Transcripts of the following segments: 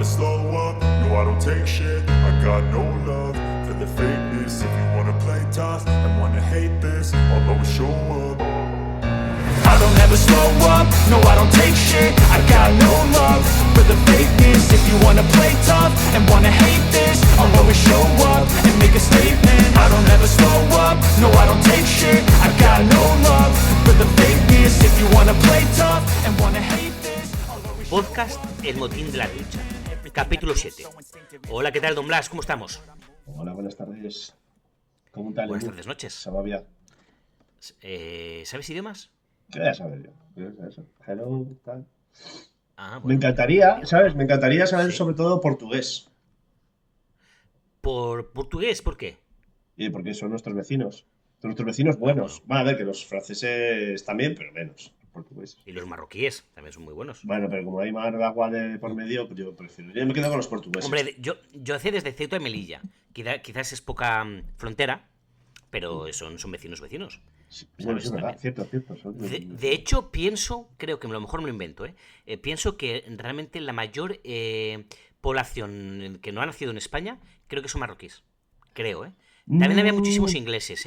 never slow up, no I don't take shit. I got no love for the fakeness. If you wanna play tough and wanna hate this, I'll always show up. I don't ever slow up, no I don't take shit. I got no love for the fakeness. If you wanna play tough and wanna hate this, I'll always show up and make a statement. I don't ever slow up, no I don't take shit. I got no love for the fakeness. If you wanna play tough and wanna hate this, I'll always show up. Podcast El Motín de la Ducha, capítulo 7. Hola, ¿qué tal, Don Blas? ¿Cómo estamos? Hola, buenas tardes. ¿Cómo tal? Buenas tardes, noches. Sabavia. ¿Sabes idiomas? ¿Qué voy a saber yo? ¿Qué es eso? Hello, tal. Ah, Me bueno. encantaría, ¿sabes? Me encantaría saber Sí. sobre todo portugués. ¿Por portugués? ¿Por qué? Porque son nuestros vecinos. Son nuestros vecinos buenos. bueno. Van a ver que los franceses también, pero menos. Los portugueses. Y los marroquíes también son muy buenos. Bueno, pero como hay más agua de por medio, pues yo prefiero. Yo me quedo con los portugueses. Hombre, yo hacé desde Ceuta y Melilla. Quizás es poca frontera, pero son vecinos. Sí, bueno, ¿sabes? sí, es verdad. También. Cierto. Son- De hecho, creo que a lo mejor me lo invento, pienso que realmente la mayor población que no ha nacido en España, creo que son marroquíes. Creo, También había muchísimos ingleses,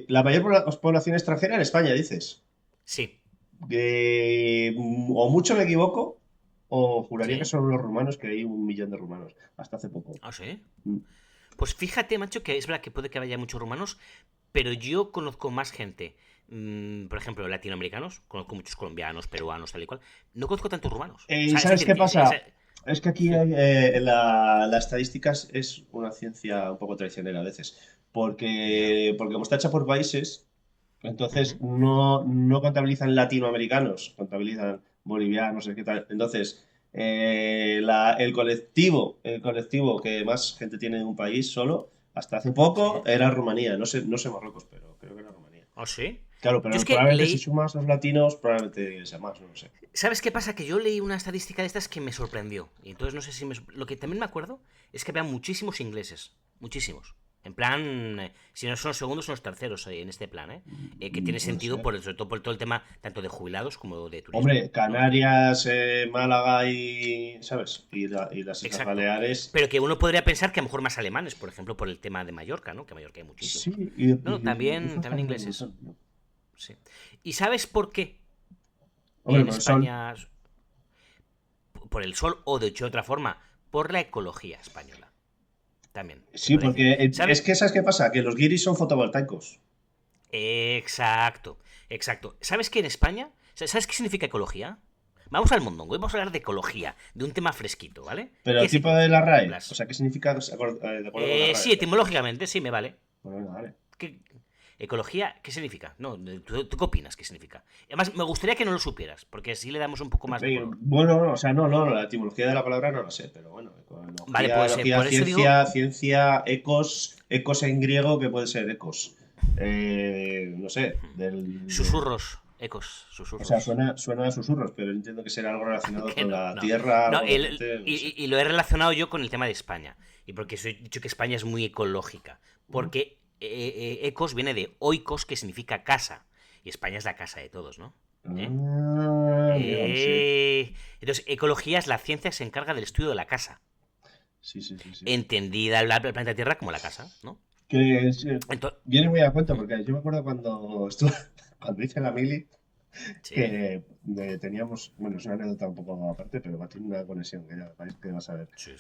La mayor población extranjera en España, dices. Sí, O mucho me equivoco, o juraría sí. que son los rumanos, que hay 1 millón de rumanos, hasta hace poco. Ah, sí. Mm. Pues fíjate, macho, que es verdad que puede que haya muchos rumanos, pero yo conozco más gente, por ejemplo, latinoamericanos, conozco muchos colombianos, peruanos, tal y cual. No conozco tantos rumanos. O sea, ¿Sabes es qué decir, pasa? Es que aquí Sí. la estadística es una ciencia un poco traicionera a veces, porque como está hecha por países, entonces Ujú. no contabilizan latinoamericanos, contabilizan bolivianos, no sé qué tal. Entonces, el colectivo que más gente tiene en un país solo, hasta hace poco, Sí. era Rumanía. No sé Marruecos, pero creo que era Rumanía. ¿Ah, sí? Claro, Yo es pero que probablemente si leí. sumas los latinos, probablemente sea más, no lo sé. ¿Sabes qué pasa? Que yo leí una estadística de estas que me sorprendió. Y entonces no sé si lo que también me acuerdo es que había muchísimos ingleses. Muchísimos. En plan, si no son los segundos, son los terceros en este plan, que tiene Puede sentido ser. sobre todo por todo el tema tanto de jubilados como de turismo, Hombre, ¿no? Canarias, Málaga y, ¿sabes? Y las Islas Exacto. Baleares. Pero que uno podría pensar que a lo mejor más alemanes, por ejemplo, por el tema de Mallorca, ¿no? Que en Mallorca hay muchísimos. Sí, No, y también, rufos también también hay un ingleses. montón, ¿no? Sí. ¿Y sabes por qué Hombre, en por el sol. España, por el sol o de hecho otra forma, por la ecología española? También, se Sí, puede decir. porque es ¿Sabes? que ¿sabes qué pasa? Que los guiris son fotovoltaicos. Exacto. ¿Sabes que en España, sabes qué significa ecología? Vamos al mondongo, vamos a hablar de ecología, de un tema fresquito, ¿vale? ¿Qué Pero es tipo de la ecología, Don RAE. O Blas? sea, ¿qué significa de acuerdo con la RAE? Sí, etimológicamente, sí, me vale. Bueno, venga, vale. ¿Qué, ecología, ¿qué significa? No, ¿tú qué opinas? ¿Qué significa? Además, me gustaría que no lo supieras, porque así le damos un poco más de color. Bueno, no, o sea, no, la etimología de la palabra no lo sé, pero bueno, Vale, ecología, pues ecología, por eso digo, ciencia, ecos en griego, que puede ser ecos. No sé, susurros, o sea, susurros. suena a susurros, pero entiendo que será algo relacionado Que con no, la no. tierra, No, algo de gente, no sé. y lo he relacionado yo con el tema de España. Y porque he dicho que España es muy ecológica. Porque ecos viene de oikos, que significa casa. Y España es la casa de todos, ¿no? ¿Eh? Amigo, sí. Entonces, ecología es la ciencia que se encarga del estudio de la casa. Sí. Entendida el planeta Tierra como la casa, ¿no? Que Entonces, viene muy a cuento, porque yo me acuerdo cuando estuve, cuando hice la mili, sí, que teníamos, bueno, es una anécdota un poco aparte, pero tiene una conexión que ya que vas a ver. sí.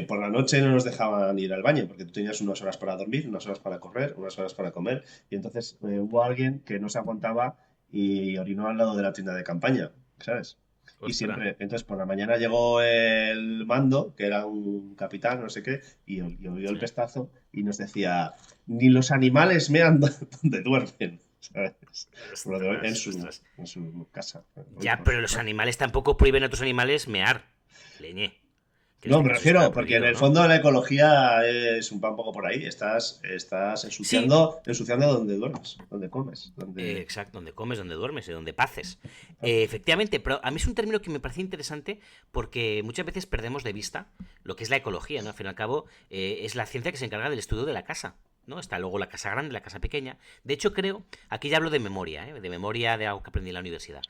Por la noche no nos dejaban ir al baño, porque tú tenías unas horas para dormir, unas horas para correr, unas horas para comer, y entonces hubo alguien que no se aguantaba y orinó al lado de la tienda de campaña, ¿sabes? Y Ostras. siempre, entonces por la mañana llegó el mando, que era un capitán, no sé qué, y oyó el Sí. pestazo y nos decía, ni los animales mean donde duermen, ¿sabes? En Ostras, su, ostras. en su casa. Ya, Por pero los supuesto. animales tampoco prohíben a otros animales mear. Leñe. Que en No, este me caso sí estaba refiero, porque en prohibido, el ¿no? fondo la ecología es un poco por ahí. Estás Sí, ensuciando donde duermes, donde comes, donde... exacto, donde comes, donde duermes y donde paces. Efectivamente, pero a mí es un término que me parece interesante porque muchas veces perdemos de vista lo que es la ecología, ¿no? Al fin y al cabo, es la ciencia que se encarga del estudio de la casa, ¿no? Está luego la casa grande, la casa pequeña. De hecho, creo, aquí ya hablo de memoria de algo que aprendí en la universidad.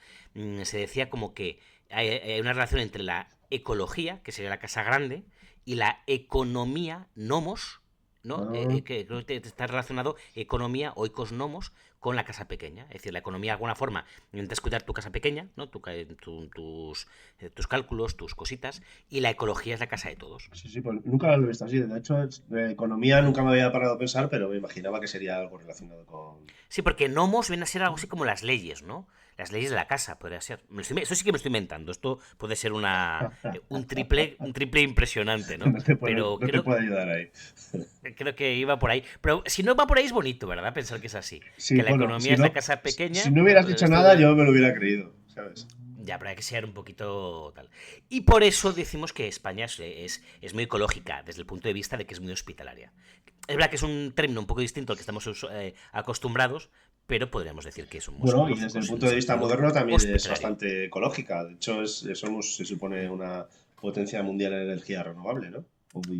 Se decía como que hay una relación entre la ecología, que sería la casa grande, y la economía, nomos, ¿no? Que creo que está relacionado economía o ecosnomos con la casa pequeña. Es decir, la economía de alguna forma intentas cuidar tu casa pequeña, ¿no? Tus cálculos, tus cositas, y la ecología es la casa de todos. Sí, sí, pues nunca lo he visto así. De hecho, de economía nunca me había parado a pensar, pero me imaginaba que sería algo relacionado con... Sí, porque nomos viene a ser algo así como las leyes, ¿no? Las leyes de la casa, podría ser. Esto sí que me estoy inventando. Esto puede ser un triple impresionante, ¿no? Pero No te puedo ayudar ahí. creo que iba por ahí. Pero si no va por ahí es bonito, ¿verdad? Pensar que es así. Sí, Que la bueno, economía es la casa pequeña. si no hubieras pues dicho esto nada, yo me lo hubiera creído, ¿sabes? Ya, pero hay que ser un poquito tal. Y por eso decimos que España es muy ecológica, desde el punto de vista de que es muy hospitalaria. Es verdad que es un término un poco distinto al que estamos acostumbrados, pero podríamos decir que somos Bueno, y ecológicos desde el en punto el de vista sentido moderno también es hospitalario. bastante ecológica. De hecho, somos, se supone, una potencia mundial en energía renovable, ¿no?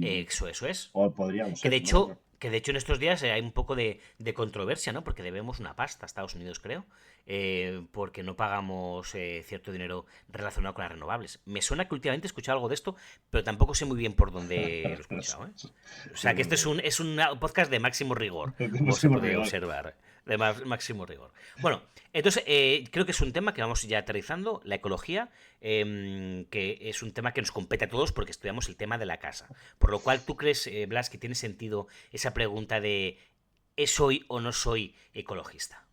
Eso es. O podríamos Que ser. de Bueno, hecho, que de hecho en estos días hay un poco de controversia, ¿no? Porque debemos una pasta a Estados Unidos, creo, porque no pagamos cierto dinero relacionado con las renovables. Me suena que últimamente he escuchado algo de esto, pero tampoco sé muy bien por dónde lo he escuchado, ¿eh? O sea que este es un podcast de máximo rigor, de como se máximo puede rigor. observar. De máximo rigor. Bueno, entonces creo que es un tema que vamos ya aterrizando, la ecología, que es un tema que nos compete a todos porque estudiamos el tema de la casa. Por lo cual, ¿tú crees, Blas, que tiene sentido esa pregunta de ¿es soy o no soy ecologista?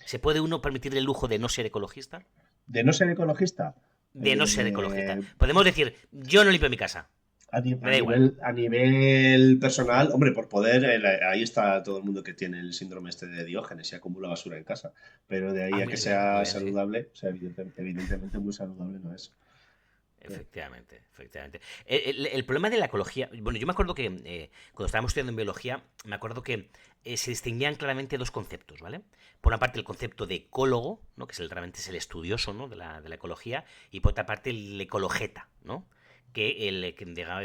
¿Se puede uno permitir el lujo de no ser ecologista? De no ser ecologista, De no ser ecologista. eh, Podemos decir, yo no limpio mi casa, me da igual. a nivel personal, hombre, por poder, ahí está todo el mundo que tiene el síndrome este de Diógenes y acumula basura en casa. Pero de ahí Ah, a que muy sea bien, sí. saludable, o sea, evidentemente muy saludable no es. Efectivamente, efectivamente. El problema de la ecología, bueno, yo me acuerdo que cuando estábamos estudiando en biología, me acuerdo que se distinguían claramente dos conceptos, ¿vale? Por una parte el concepto de ecólogo, ¿no? Que realmente es el estudioso, ¿no? de la ecología, y por otra parte el ecologeta, ¿no? Que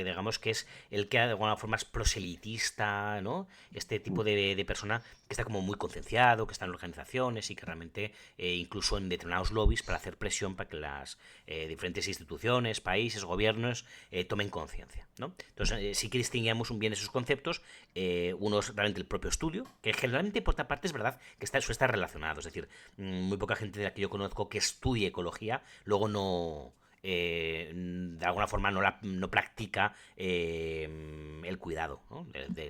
digamos que es el que de alguna forma es proselitista, ¿no? Este tipo de persona que está como muy concienciado, que está en organizaciones y que realmente incluso en determinados lobbies para hacer presión para que las diferentes instituciones, países, gobiernos tomen conciencia, ¿no? Entonces sí que distinguíamos un bien esos conceptos, uno es realmente el propio estudio, que generalmente por otra parte es verdad que suele estar relacionado, es decir, muy poca gente de la que yo conozco que estudie ecología, luego no de alguna forma no practica el cuidado, ¿no?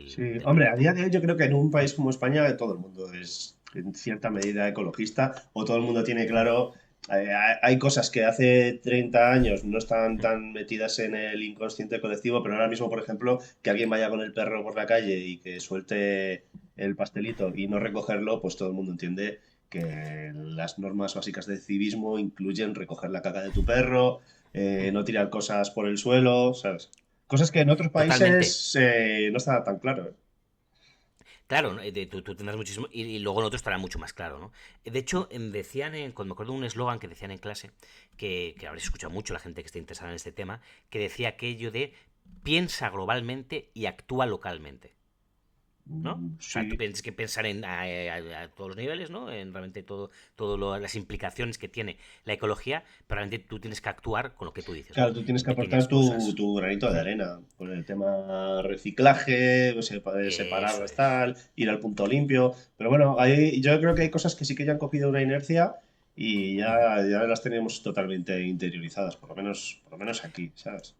Sí, del hombre, a planeta. día de hoy yo creo que en un país como España todo el mundo es en cierta medida ecologista o todo el mundo tiene claro, hay cosas que hace 30 años no están tan metidas en el inconsciente colectivo, pero ahora mismo, por ejemplo, que alguien vaya con el perro por la calle y que suelte el pastelito y no recogerlo, pues todo el mundo entiende que las normas básicas de civismo incluyen recoger la caca de tu perro, no tirar cosas por el suelo, ¿sabes? Cosas que en otros Totalmente. países no está tan claro. ¿Eh? Claro, ¿no? Tú tendrás muchísimo. Y luego en otros estará mucho más claro, ¿no? De hecho, decían, cuando me acuerdo de un eslogan que decían en clase, que habréis escuchado mucho la gente que esté interesada en este tema, que decía aquello de piensa globalmente y actúa localmente. ¿No? O sea, tú Sí, tienes que pensar a todos los niveles, ¿no? En realmente todas las implicaciones que tiene la ecología, pero realmente tú tienes que actuar con lo que tú dices, claro, ¿no? tú tienes que aportar Pequeñas cosas. tu granito de arena con el tema reciclaje, pues, Eso separarlas es. tal, ir al punto limpio. Pero bueno, yo creo que hay cosas que sí que ya han cogido una inercia y ya las tenemos totalmente interiorizadas, por lo menos aquí, ¿sabes?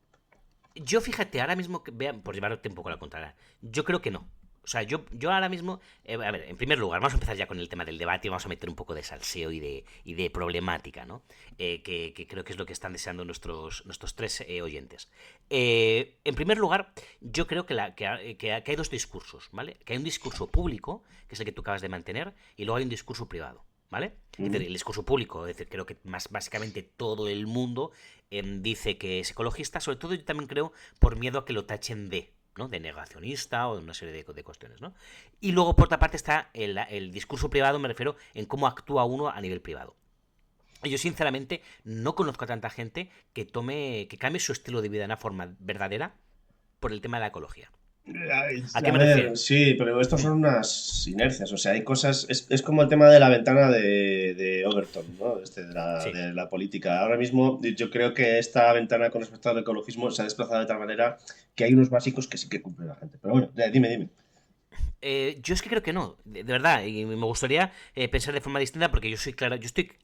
Yo fíjate, ahora mismo, por llevarte un poco a la contraria, yo creo que no. O sea, yo ahora mismo, a ver, en primer lugar, vamos a empezar ya con el tema del debate y vamos a meter un poco de salseo y de problemática, ¿no? Que creo que es lo que están deseando nuestros tres oyentes. En primer lugar, yo creo que hay dos discursos, ¿vale? Que hay un discurso público, que es el que tú acabas de mantener, y luego hay un discurso privado. ¿Vale? Es decir, Mm. el discurso público, es decir, creo que más básicamente todo el mundo dice que es ecologista, sobre todo yo también creo por miedo a que lo tachen ¿no? De negacionista o de una serie de cuestiones, ¿no? Y luego, por otra parte, está el discurso privado, me refiero en cómo actúa uno a nivel privado. Yo sinceramente no conozco a tanta gente que cambie su estilo de vida de una forma verdadera por el tema de la ecología. ¿A qué A me ver, refiero? sí, pero estos Mm, son unas inercias, o sea, hay cosas, es como el tema de la ventana de Overton, ¿no? sí. De la política. Ahora mismo yo creo que esta ventana con respecto al ecologismo se ha desplazado de tal manera que hay unos básicos que sí que cumple la gente. Pero bueno, dime, dime. Yo es que creo que no, de verdad, y me gustaría pensar de forma distinta porque yo estoy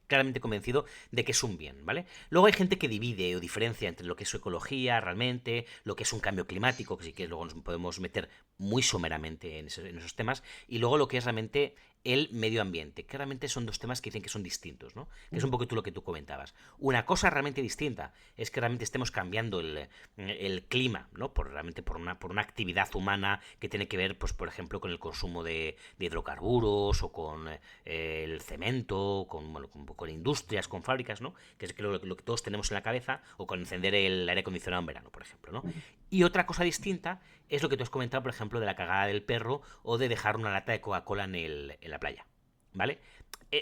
claramente convencido de que es un bien, ¿vale? Luego hay gente que divide o diferencia entre lo que es ecología realmente, lo que es un cambio climático, que sí que luego nos podemos meter muy someramente en esos temas, y luego lo que es realmente el medio ambiente, que realmente son dos temas que dicen que son distintos, ¿no? Que es un poquito lo que tú comentabas. Una cosa realmente distinta es que realmente estemos cambiando el clima, ¿no? Realmente por una actividad humana que tiene que ver, pues, por ejemplo, con el consumo de hidrocarburos o con el cemento, bueno, con industrias, con fábricas, ¿no? Que es lo que todos tenemos en la cabeza, o con encender el aire acondicionado en verano, por ejemplo, ¿no? Y otra cosa distinta es lo que tú has comentado, por ejemplo, de la cagada del perro o de dejar una lata de Coca-Cola en la playa, ¿vale?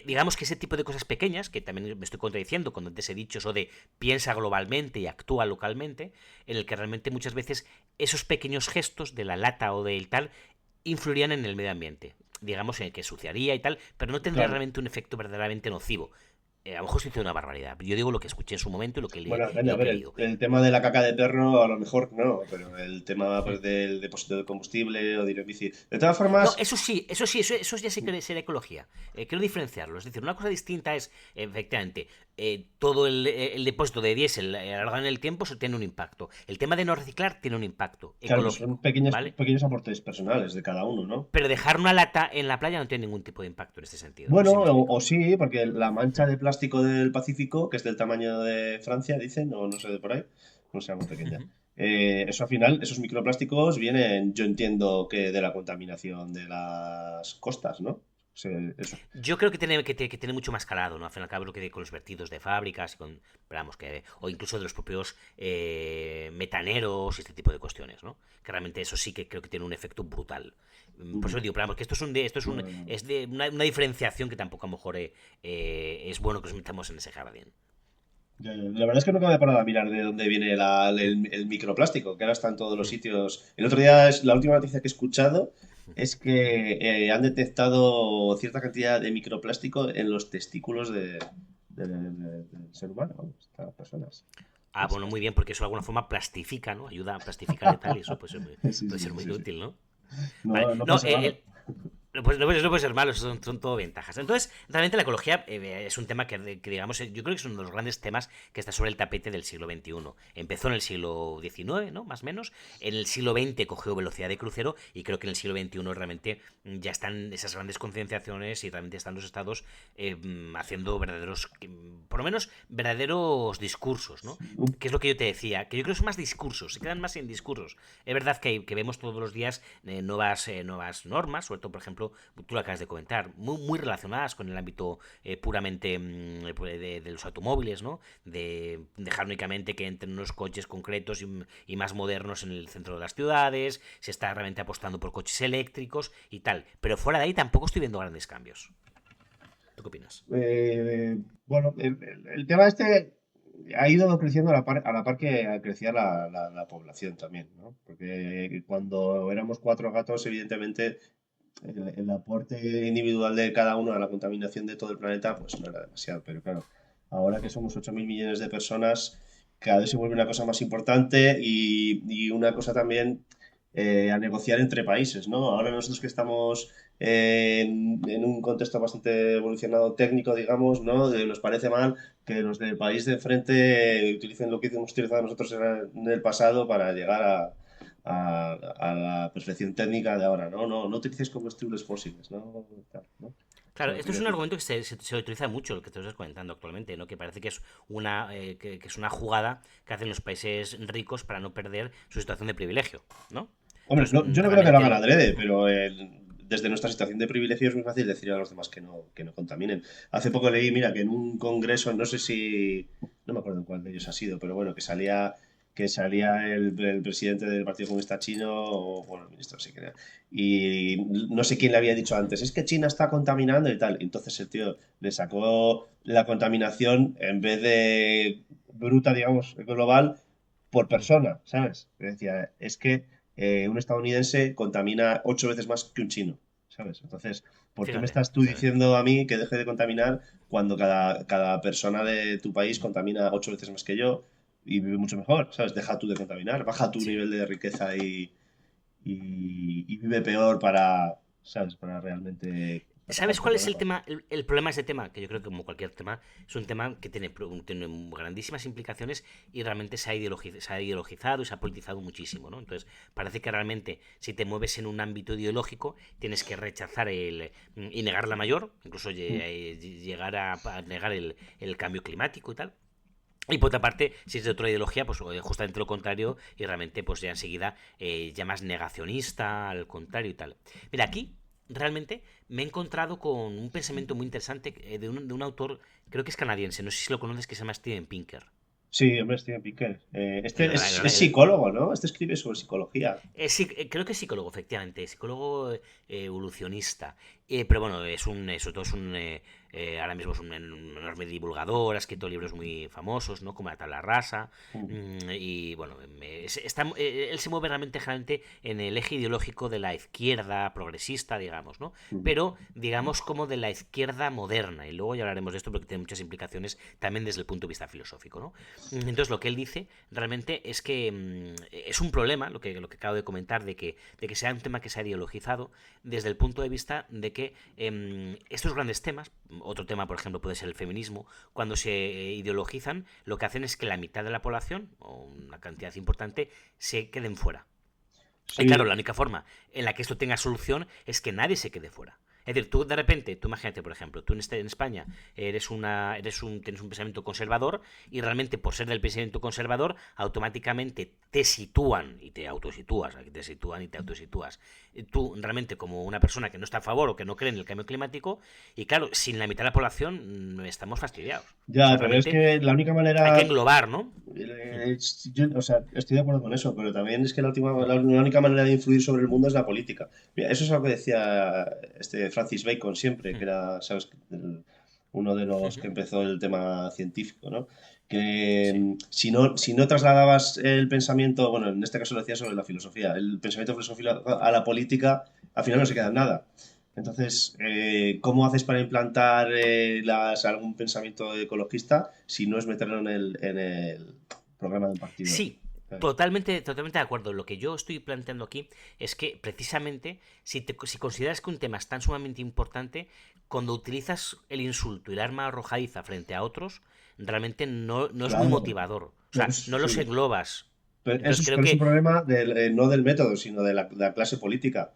Digamos que ese tipo de cosas pequeñas, que también me estoy contradiciendo cuando antes he dicho eso de piensa globalmente y actúa localmente, en el que realmente muchas veces esos pequeños gestos de la lata o del tal influirían en el medio ambiente. Digamos, en el que suciaría y tal, pero no tendría Claro. realmente un efecto verdaderamente nocivo. A lo mejor estoy diciendo una barbaridad. Yo digo lo que escuché en su momento y Bueno, y depende, a lo ver, que he leído. el tema de la caca de perro a lo mejor no, pero el tema pues, del depósito de combustible o de ir en bici. De todas No, formas, eso sí, eso ya sí que sería ecología. Quiero diferenciarlo. Es decir, una cosa distinta es, efectivamente, todo el depósito de diésel a lo largo en el tiempo eso tiene un impacto. El tema de no reciclar tiene un impacto claro, pero son ecológico, ¿vale? pequeños aportes personales de cada uno, ¿no? Pero dejar una lata en la playa no tiene ningún tipo de impacto en este sentido. No Bueno, sé si me explico. o sí, porque la mancha de plástico del Pacífico, que es del tamaño de Francia, dicen, o no sé de por ahí, no sea muy pequeña. Eso al final, esos microplásticos vienen, yo entiendo que de la contaminación de las costas, ¿no? Eso. Yo creo que tiene mucho más calado, ¿no? Al fin y al cabo, lo que con los vertidos de fábricas y con, vamos, o incluso de los propios metaneros y este tipo de cuestiones, ¿no? Que realmente eso sí que creo que tiene un efecto brutal. Por eso digo, pero vamos, que Bueno, es de una diferenciación que tampoco a lo mejor es bueno que nos metamos en ese jardín. la verdad es que nunca me he parado a mirar de dónde viene el microplástico, que ahora está en todos los sitios. El otro día, la última noticia que he escuchado es que han detectado cierta cantidad de microplástico en los testículos del ser humano, vamos, de las personas. Ah, bueno, muy bien, porque eso de alguna forma plastifica, ¿no? Ayuda a plastificar y tal, y eso Sí, puede sí, ser muy sí, sí. útil, ¿no? Vale, No, no no, puede ser malo. pues no puede ser malo, son todo ventajas. Entonces, realmente la ecología es un tema que, digamos, yo creo que es uno de los grandes temas que está sobre el tapete del siglo XXI. Empezó en el siglo XIX, ¿no? Más o menos. En el siglo XX cogió velocidad de crucero y creo que en el siglo XXI realmente ya están esas grandes concienciaciones y realmente están los estados haciendo verdaderos, por lo menos, verdaderos discursos, ¿no? Que es lo que yo te decía, que yo creo que son más discursos, se quedan más en discursos. Es verdad que vemos todos los días nuevas normas, sobre todo, por ejemplo, tú lo acabas de comentar, muy relacionadas con el ámbito puramente de los automóviles, ¿no? De dejar únicamente que entren unos coches concretos y más modernos en el centro de las ciudades, se está realmente apostando por coches eléctricos y tal. Pero fuera de ahí tampoco estoy viendo grandes cambios. ¿Tú qué opinas? Bueno, el tema este ha ido creciendo a la par que crecía la población también, ¿no? Porque cuando éramos cuatro gatos, evidentemente el aporte individual de cada uno a la contaminación de todo el planeta, pues no era demasiado. Pero claro, ahora que somos 8.000 millones de personas, cada vez se vuelve una cosa más importante y una cosa también a negociar entre países, ¿no? Ahora nosotros que estamos en un contexto bastante evolucionado técnico, digamos, ¿no? Nos parece mal que los del país de enfrente utilicen lo que hemos utilizado nosotros en el pasado para llegar a la perfección técnica de ahora, ¿no? No utilices combustibles fósiles, ¿no? Tal, ¿no? O Claro, sea, esto quiero es un decir, argumento que se utiliza mucho, lo que te estás comentando actualmente, ¿no? Que parece que es que es una jugada que hacen los países ricos para no perder su situación de privilegio, ¿no? hombre, Entonces, yo no creo que lo realmente hagan adrede, pero desde nuestra situación de privilegio es muy fácil decir a los demás que no contaminen. Hace poco leí, mira, que en un congreso, no sé si, no me acuerdo en cuál de ellos ha sido, pero bueno, que salía el presidente del Partido Comunista Chino, o bueno, el ministro, sí que era, y no sé quién le había dicho antes, es que China está contaminando y tal. Entonces el tío le sacó la contaminación en vez de bruta, digamos, global, por persona, ¿sabes? Decía, es que un estadounidense contamina 8 veces más que un chino, ¿sabes? Entonces, ¿por qué me Fíjate, estás tú fíjate. diciendo a mí que deje de contaminar cuando cada persona de tu país contamina 8 veces más que yo y vive mucho mejor? ¿Sabes? Deja tú de contaminar, baja tu Sí. nivel de riqueza y vive peor para, ¿sabes? Para realmente atajar ¿Sabes este cuál es el problema. tema? El problema de este tema, que yo creo que como cualquier tema, es un tema que tiene grandísimas implicaciones y realmente se ha ideologizado y se ha politizado muchísimo, ¿no? Entonces, parece que realmente si te mueves en un ámbito ideológico, tienes que rechazar y negar la mayor, incluso llegar a negar el cambio climático y tal. Y por otra parte, si es de otra ideología, pues justamente lo contrario, y realmente pues ya enseguida ya más negacionista, al contrario y tal. Mira, aquí realmente me he encontrado con un pensamiento muy interesante de un autor, creo que es canadiense, no sé si lo conoces, que se llama Steven Pinker. Sí, hombre, Steven Pinker. El, Este es el, psicólogo, ¿no? Este escribe sobre psicología. Creo que es psicólogo, efectivamente, psicólogo evolucionista. Pero bueno, sobre todo es ahora mismo es un enorme divulgador, ha escrito libros muy famosos, ¿no? Como La tabla rasa. Mm, Y bueno, él se mueve realmente generalmente en el eje ideológico de la izquierda progresista, digamos, ¿no? mm. Pero digamos como de la izquierda moderna. Y luego ya hablaremos de esto porque tiene muchas implicaciones también desde el punto de vista filosófico, ¿no? Entonces lo que él dice realmente es que es un problema, lo que acabo de comentar, de que sea un tema que se ha ideologizado desde el punto de vista de que estos grandes temas, otro tema por ejemplo puede ser el feminismo, cuando se ideologizan, lo que hacen es que la mitad de la población, o una cantidad importante, se queden fuera. Y claro, Sí, la única forma en la que esto tenga solución es que nadie se quede fuera. Es decir, tú de repente, tú imagínate, por ejemplo, tú en España tienes un pensamiento conservador y realmente por ser del pensamiento conservador automáticamente te sitúan y te autositúas, aquí te sitúan y te autositúas. Tú realmente como una persona que no está a favor o que no cree en el cambio climático y claro, sin la mitad de la población estamos fastidiados. O ya, sea, pero es realmente que la única hay que manera, englobar, ¿no? o sea, estoy de acuerdo con eso, pero también es que la única manera de influir sobre el mundo es la política. Mira, eso es algo que decía este Francis Bacon siempre, que era, ¿sabes? Uno de los que empezó el tema científico, ¿no? Que Sí. si no trasladabas el pensamiento, bueno, en este caso lo decía sobre la filosofía, el pensamiento filosófico a la política, al final no se queda en nada. Entonces, ¿cómo haces para implantar algún pensamiento ecologista si no es meterlo en el programa de un partido? Sí, ¿Sabes? totalmente de acuerdo. Lo que yo estoy planteando aquí es que precisamente si consideras que un tema es tan sumamente importante, cuando utilizas el insulto y el arma arrojadiza frente a otros, realmente no es muy Claro, motivador. O sea, pues no los sí. englobas. Pero eso Entonces es, creo pero es un que problema no del método, sino de la clase política.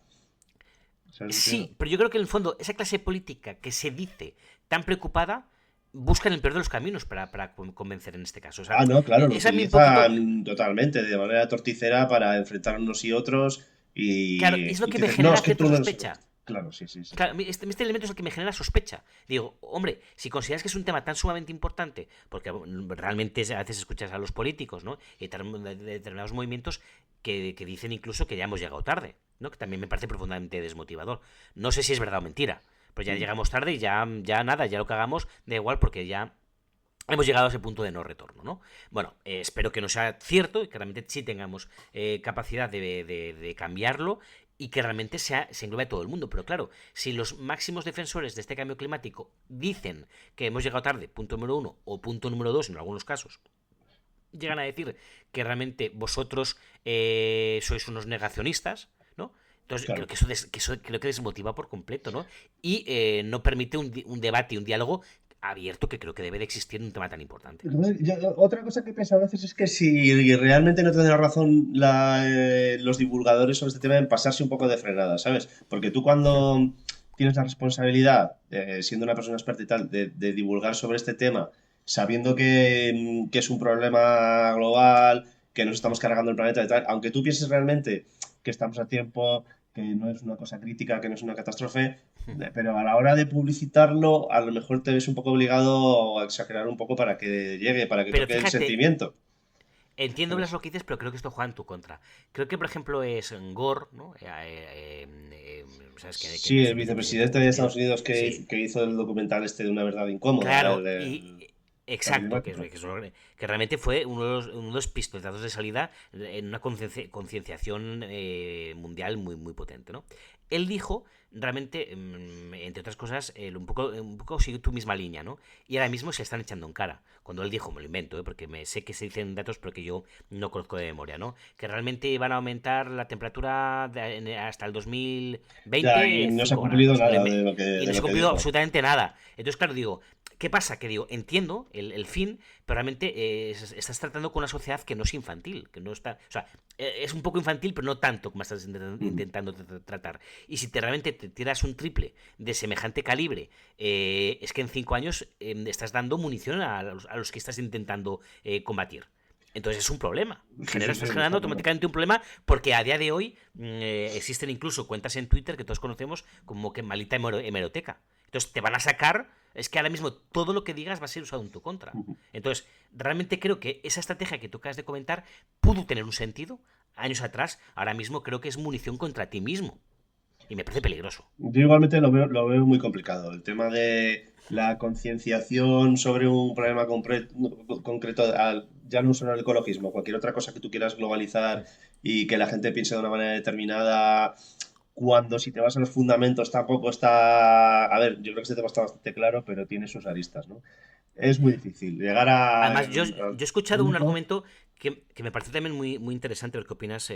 ¿Sabes lo que te digo? sí, pero yo creo que en el fondo esa clase política que se dice tan preocupada busca en el peor de los caminos para convencer en este caso. O sea, Ah, no, claro, lo es a mí un poquito. utilizan totalmente, de manera torticera para enfrentar unos y otros Claro, y, es lo y que te me dices, no, genera es que cierta tú no eres... sospecha. Claro, sí, sí, sí. Claro, este elemento es el que me genera sospecha. Digo, hombre, si consideras que es un tema tan sumamente importante, porque realmente a veces escuchas a los políticos, ¿no? Y de determinados movimientos que dicen incluso que ya hemos llegado tarde, ¿no? Que también me parece profundamente desmotivador. No sé si es verdad o mentira, pero ya Mm. llegamos tarde y ya nada, ya lo que hagamos da igual porque ya hemos llegado a ese punto de no retorno, ¿no? Bueno, espero que no sea cierto y que realmente sí tengamos capacidad de cambiarlo y que realmente se englobe a todo el mundo. Pero claro, si los máximos defensores de este cambio climático dicen que hemos llegado tarde, punto número uno, o punto número dos en algunos casos, llegan a decir que realmente vosotros sois unos negacionistas, ¿no? Entonces creo Claro. que eso creo que desmotiva por completo, ¿no? Y no permite un debate y un diálogo abierto que creo que debe de existir en un tema tan importante. Entonces, otra cosa que pienso a veces es que si realmente no tendrá razón los divulgadores sobre este tema en pasarse un poco de frenada, ¿sabes? Porque tú cuando tienes la responsabilidad, siendo una persona experta y tal, de divulgar sobre este tema, sabiendo que es un problema global, que nos estamos cargando el planeta y tal, aunque tú pienses realmente que estamos a tiempo, que no es una cosa crítica, que no es una catástrofe, pero a la hora de publicitarlo, a lo mejor te ves un poco obligado a exagerar un poco para que llegue, para que Pero toque el fíjate, sentimiento. entiendo Blas ¿Sabes? lo que dices, pero creo que esto juega en tu contra. Creo que, por ejemplo, es Gore, ¿no? ¿Sabes? Que Sí, es el el vicepresidente de vicepresidente de Estados Estados Unidos. Unidos que, Sí, que hizo el documental este de una verdad incómoda. claro, y Exacto, que realmente fue uno de los pistolazos de salida en una concienciación mundial muy, muy potente, ¿no? Él dijo, realmente, entre otras cosas, un poco sigue tu misma línea, ¿no? Y ahora mismo se están echando en cara. Cuando él dijo, me lo invento, porque sé que se dicen datos, pero que yo no conozco de memoria, ¿no? Que realmente van a aumentar la temperatura hasta el Ya, y 2020 no se ha 5 cumplido grados. nada Y de no se lo ha que cumplido dijo. absolutamente nada. Entonces, claro, digo, ¿qué pasa? Que digo, entiendo el fin, pero realmente estás tratando con una sociedad que no es infantil, que no está, o sea, es un poco infantil, pero no tanto como estás intentando tratar. Y si realmente te tiras un triple de semejante calibre, es que en 5 años estás dando munición a los que estás intentando combatir. Entonces es un problema. Sí, sí, sí, Estás no generando está claro. automáticamente un problema porque a día de hoy existen incluso cuentas en Twitter que todos conocemos como que malita hemeroteca. Entonces te van a sacar. Es que ahora mismo todo lo que digas va a ser usado en tu contra. Entonces, realmente creo que esa estrategia que tú acabas de comentar pudo tener un sentido años atrás. Ahora mismo creo que es munición contra ti mismo. Y me parece peligroso. Yo igualmente lo veo muy complicado. El tema de la concienciación sobre un problema concreto, ya no solo el ecologismo, cualquier otra cosa que tú quieras globalizar y que la gente piense de una manera determinada, cuando si te vas a los fundamentos tampoco está... A ver, yo creo que este tema está bastante claro, pero tiene sus aristas, ¿no? Es muy difícil llegar Además, a yo he escuchado un puntos. argumento que me pareció también muy, muy interesante, lo que opinas,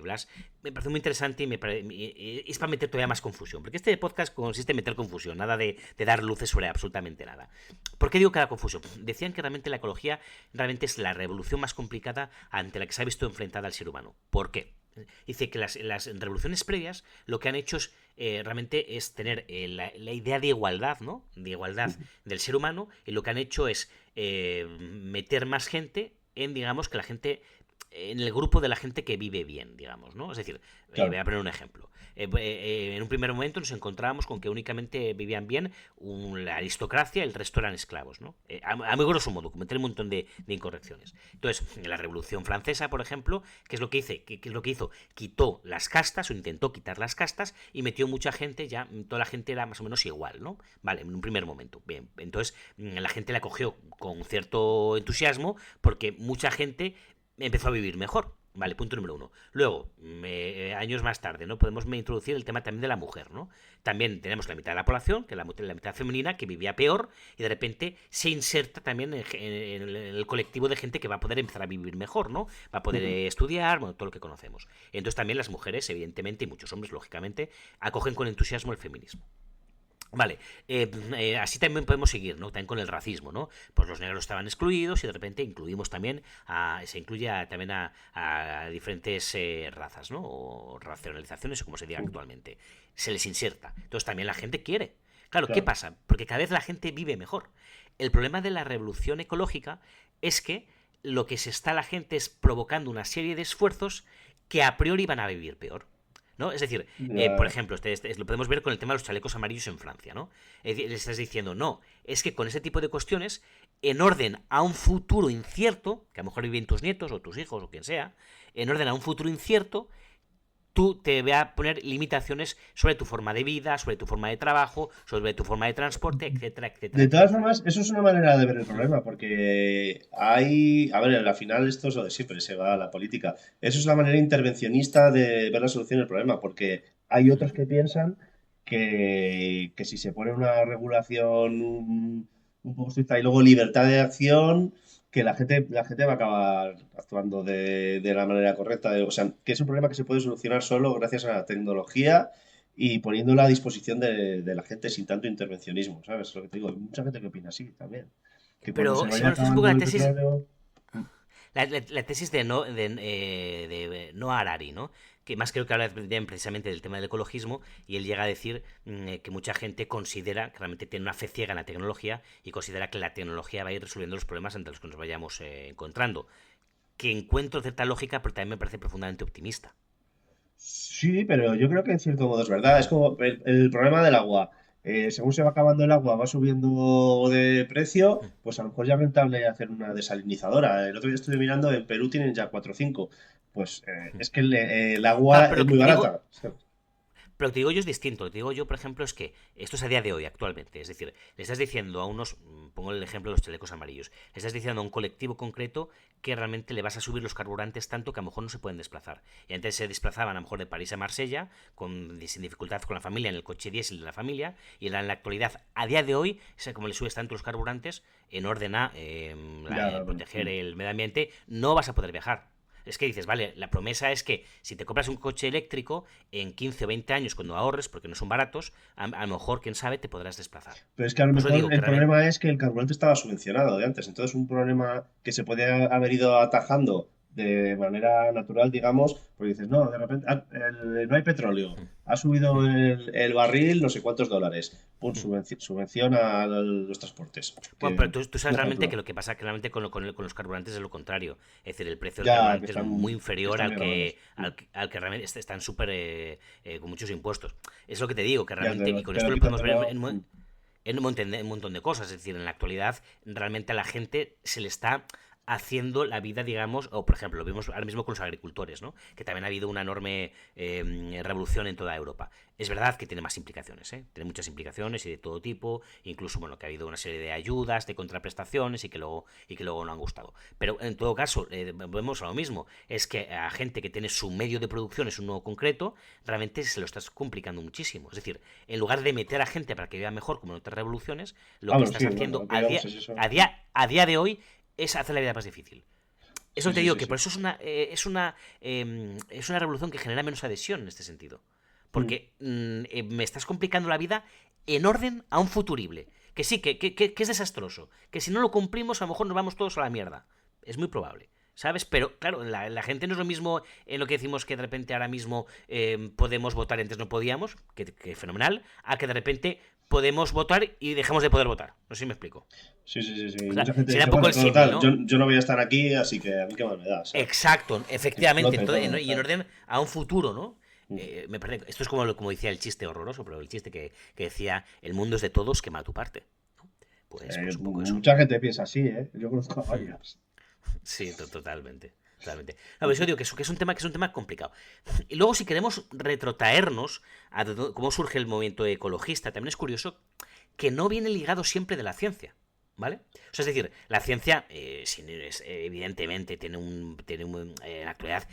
Blas. Me pareció muy interesante y es para meter todavía más confusión. Porque este podcast consiste en meter confusión, nada de dar luces sobre absolutamente nada. ¿Por qué digo que era confusión? Decían que realmente la ecología realmente es la revolución más complicada ante la que se ha visto enfrentada al ser humano. ¿Por qué? Dice que las revoluciones previas lo que han hecho es realmente es tener la idea de igualdad, ¿no? De igualdad del ser humano, y lo que han hecho es meter más gente en, digamos, que la gente, en el grupo de la gente que vive bien, digamos, ¿no? Es decir, voy Claro. a poner un ejemplo. En un primer momento nos encontrábamos con que únicamente vivían bien la aristocracia y el resto eran esclavos, ¿no? A muy grosso modo, cometer un montón de incorrecciones. Entonces, en la Revolución Francesa, por ejemplo, ¿qué es lo que ¿Qué es lo que hizo? Quitó las castas, o intentó quitar las castas, y metió mucha gente, ya toda la gente era más o menos igual, ¿no? Vale, en un primer momento. Bien, entonces la gente la cogió con cierto entusiasmo porque mucha gente empezó a vivir mejor. Vale, punto número uno. Luego, años más tarde, ¿no? Podemos introducir el tema también de la mujer, ¿no? También tenemos la mitad de la población, que es la mitad femenina, que vivía peor, y de repente se inserta también en el colectivo de gente que va a poder empezar a vivir mejor, ¿no? Va a poder estudiar, bueno, todo lo que conocemos. Entonces también las mujeres, evidentemente, y muchos hombres, lógicamente, acogen con entusiasmo el feminismo. Vale, así también podemos seguir, ¿no? También con el racismo, ¿no? Pues los negros estaban excluidos y de repente incluimos también se incluye también a diferentes razas, ¿no? O racionalizaciones, o como se diga actualmente. Se les inserta. Entonces también la gente quiere. Claro, ¿qué Claro. pasa? Porque cada vez la gente vive mejor. El problema de la revolución ecológica es que lo que se está la gente es provocando una serie de esfuerzos que a priori van a vivir peor. ¿No? Es decir, por Ya, ejemplo, lo podemos ver con el tema de los chalecos amarillos en Francia, ¿no? Le estás diciendo, no, es que con ese tipo de cuestiones, en orden a un futuro incierto, que a lo mejor viven tus nietos o tus hijos o quien sea, en orden a un futuro incierto, tú te vas a poner limitaciones sobre tu forma de vida, sobre tu forma de trabajo, sobre tu forma de transporte, etcétera, etcétera, de todas etcétera. formas, eso es una manera de ver el problema, porque hay, a ver, al final esto es lo de siempre, se va a la política. Eso es la manera intervencionista de ver la solución del problema, porque hay otros que piensan que si se pone una regulación un poco estricta y luego libertad de acción, que la gente va a acabar actuando de la manera correcta. O sea, que es un problema que se puede solucionar solo gracias a la tecnología y poniéndola a disposición de la gente sin tanto intervencionismo, ¿sabes? Lo que te digo, hay mucha gente que opina así también. Que cuando se Pero, sí, vaya bueno, esto es un poco acabando la el tesis. petróleo... La tesis de Noah Harari, ¿no? Que más creo que habla precisamente del tema del ecologismo, y él llega a decir que mucha gente considera que realmente tiene una fe ciega en la tecnología y considera que la tecnología va a ir resolviendo los problemas ante los que nos vayamos encontrando. Que encuentro cierta lógica, pero también me parece profundamente optimista. Sí, pero yo creo que en cierto modo es verdad. Es como el problema del agua. Según se va acabando el agua, va subiendo de precio, pues a lo mejor ya es rentable hacer una desalinizadora. El otro día estuve mirando, en Perú tienen ya 4 o 5. Pues es que el Claro, agua pero es lo que muy te digo, barata. Pero lo que digo yo es distinto. Lo que digo yo, por ejemplo, es que esto es a día de hoy, actualmente. Es decir, le estás diciendo a unos, pongo el ejemplo de los chalecos amarillos, le estás diciendo a un colectivo concreto que realmente le vas a subir los carburantes tanto que a lo mejor no se pueden desplazar. Y antes se desplazaban a lo mejor de París a Marsella sin dificultad con la familia, en el coche diésel de la familia, y en la actualidad, a día de hoy, como le subes tanto los carburantes, en orden a proteger el medio ambiente, no vas a poder viajar. Es que dices, vale, la promesa es que si te compras un coche eléctrico, en 15 o 20 años, cuando ahorres, porque no son baratos, a lo mejor, quién sabe, te podrás desplazar. Pero es que a lo Por eso mejor digo que el realmente... problema es que el carburante estaba subvencionado de antes. Entonces, un problema que se podía haber ido atajando de manera natural, digamos, pues dices, no, de repente no hay petróleo, ha subido el barril no sé cuántos dólares, pum, subvenciona los transportes. Bueno, Que, pero tú un sabes realmente que ejemplo. lo que pasa que realmente con los carburantes es lo contrario. Es decir, el precio del Ya, que carburante es muy inferior están al muy grabados. que, al que realmente están súper con muchos impuestos. Es lo que te digo, que Ya, realmente, y con te lo esto lo quitan podemos de ver lado. en un montón de cosas. Es decir, en la actualidad, realmente a la gente se le está haciendo la vida, digamos, o por ejemplo, lo vemos ahora mismo con los agricultores, ¿no? Que también ha habido una enorme revolución en toda Europa. Es verdad que tiene más implicaciones, ¿eh? Tiene muchas implicaciones y de todo tipo, incluso, bueno, que ha habido una serie de ayudas, de contraprestaciones y que luego no han gustado. Pero en todo caso, vemos a lo mismo, es que a gente que tiene su medio de producción, es uno concreto, realmente se lo estás complicando muchísimo. Es decir, en lugar de meter a gente para que viva mejor, como en otras revoluciones, lo que Bueno, estás sí, bueno, haciendo lo que digamos es eso. a día de hoy es hacer la vida más difícil. Eso Sí, te sí, digo sí, que sí. por eso es una revolución que genera menos adhesión en este sentido. Mm. Porque me estás complicando la vida en orden a un futurible. Que sí, que es desastroso. Que si no lo cumplimos, a lo mejor nos vamos todos a la mierda. Es muy probable. ¿Sabes? Pero claro, la gente no es lo mismo en lo que decimos que de repente ahora mismo podemos votar y antes no podíamos, que fenomenal, a que de repente podemos votar y dejamos de poder votar. No sé si me explico. Sí, sí, sí, sí. O Y sea, mucha gente sería dice, un poco bueno, el símil, total, ¿no? yo no voy a estar aquí, así que a mí qué más me da, ¿sabes? Exacto, Que efectivamente, explote entonces, todo, y en ¿sabes? orden a un futuro, ¿no? Mm. Me parece, esto es como decía el chiste horroroso, pero el chiste que decía, el mundo es de todos, quema tu parte. ¿No? Pues un poco eso. Mucha gente piensa así, ¿eh? Yo conozco a varias. Sí, totalmente. Totalmente. No, pero eso digo que es un tema complicado. Y luego, si queremos retrotraernos a cómo surge el movimiento ecologista, también es curioso que no viene ligado siempre de la ciencia. ¿Vale? O sea, es decir, la ciencia, evidentemente, en la actualidad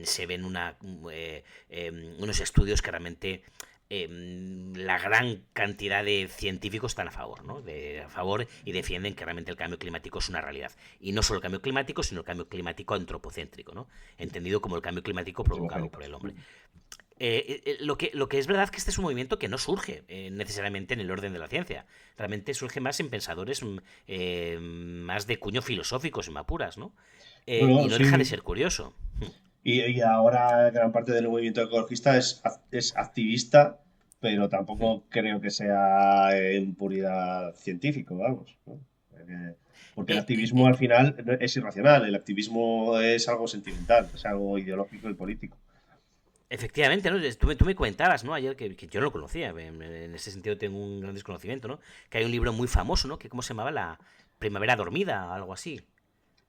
se ven unos estudios que realmente la gran cantidad de científicos están a favor, ¿no? A favor y defienden que realmente el cambio climático es una realidad. Y no solo el cambio climático, sino el cambio climático antropocéntrico, ¿no? Entendido como el cambio climático provocado por el hombre. Lo que es verdad que este es un movimiento que no surge necesariamente en el orden de la ciencia. Realmente surge más en pensadores más de cuño filosófico, si me apuras, ¿no? Y Bueno, no deja de sí. ser curioso. Y ahora gran parte del movimiento ecologista es activista, pero Hmm. tampoco creo que sea en puridad científico, vamos, ¿no? Porque el Eh, eh, activismo eh, al final es irracional, el activismo es algo sentimental, es algo ideológico y político. Efectivamente, ¿no? Tú me comentabas, ¿no? Ayer que yo no lo conocía. En ese sentido tengo un gran desconocimiento, ¿no? Que hay un libro muy famoso, ¿no? Que ¿cómo se llamaba? La Primavera Dormida, algo así.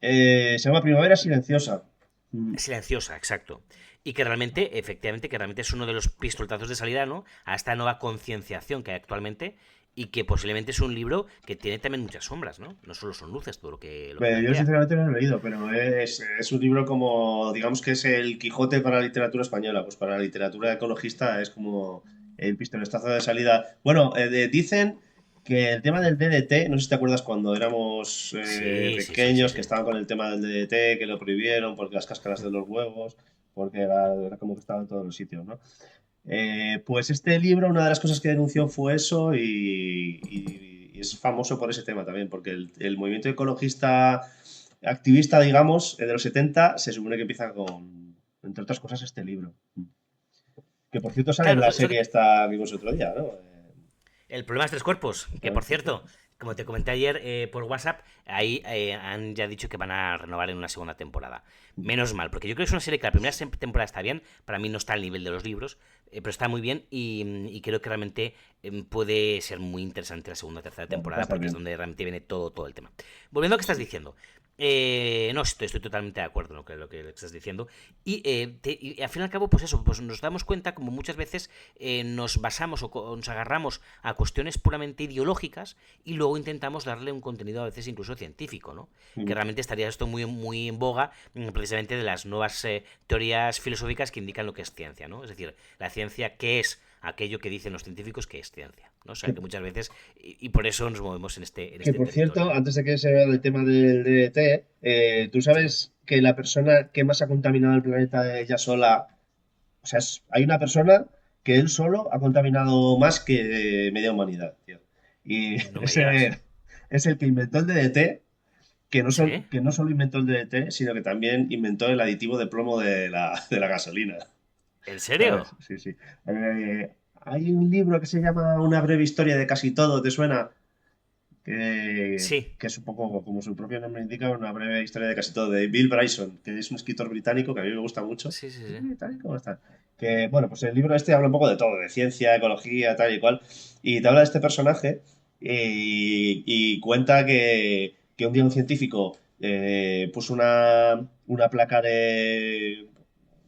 Se llama Primavera Silenciosa. Mm. Silenciosa, exacto. Y que realmente, efectivamente, que realmente es uno de los pistolazos de salida, ¿no? A esta nueva concienciación que hay actualmente y que posiblemente es un libro que tiene también muchas sombras, ¿no? No solo son luces todo lo que Yo plantea. sinceramente no lo he leído, pero es un libro como, digamos que es el Quijote para la literatura española, pues para la literatura ecologista es como el pistoletazo de salida. Bueno, dicen que el tema del DDT, no sé si te acuerdas cuando éramos Sí, sí, sí, sí, pequeños, que sí. estaban con el tema del DDT, que lo prohibieron porque las cáscaras de los huevos, porque era como que estaba en todos los sitios, ¿no? Pues este libro, una de las cosas que denunció fue eso y es famoso por ese tema también, porque el movimiento ecologista activista, digamos, de los 70 se supone que empieza con, entre otras cosas, este libro. Que por cierto sale en Claro, la serie esta que vimos otro día, ¿no? el problema es tres cuerpos, que por Problemas de cierto, cuerpos. como te comenté ayer por WhatsApp, ahí han ya dicho que van a renovar en una segunda temporada. Menos mal, porque yo creo que es una serie que la primera temporada está bien, para mí no está al nivel de los libros, pero está muy bien y creo que realmente puede ser muy interesante la segunda o tercera Bueno, va a temporada estar porque es bien. donde realmente viene todo el tema. Volviendo a lo que estás diciendo, No, estoy totalmente de acuerdo con lo que estás diciendo. Y al fin y al cabo, pues eso, pues nos damos cuenta como muchas veces nos basamos o nos agarramos a cuestiones puramente ideológicas y luego intentamos darle un contenido a veces incluso científico, ¿no? Que realmente estaría esto muy en boga precisamente de las nuevas teorías filosóficas que indican lo que es ciencia, ¿no? Es decir, la ciencia, ¿qué es? Aquello que dicen los científicos que es ciencia, ¿no? O sea, que muchas veces, y por eso nos movemos en Que este por cierto, territorio, ¿no? antes de que se vea el tema del DDT, tú Sí. sabes que la persona que más ha contaminado el planeta ella sola, o sea, hay una persona que él solo ha contaminado más que media humanidad, tío. Y No me digas. ese es el que inventó el DDT, ¿Sí? que no solo inventó el DDT, sino que también inventó el aditivo de plomo de la gasolina. ¿En ¿Sabes? serio? Sí, sí. Hay un libro que se llama Una breve historia de casi todo, ¿te suena? Sí. Que es un poco, como su propio nombre indica, una breve historia de casi todo, de Bill Bryson, que es un escritor británico que a mí me gusta mucho. Sí, sí, sí. Tal y como está. Que, bueno, pues el libro este habla un poco de todo, de ciencia, ecología, tal y cual, y te habla de este personaje y cuenta que un día un científico puso una placa de...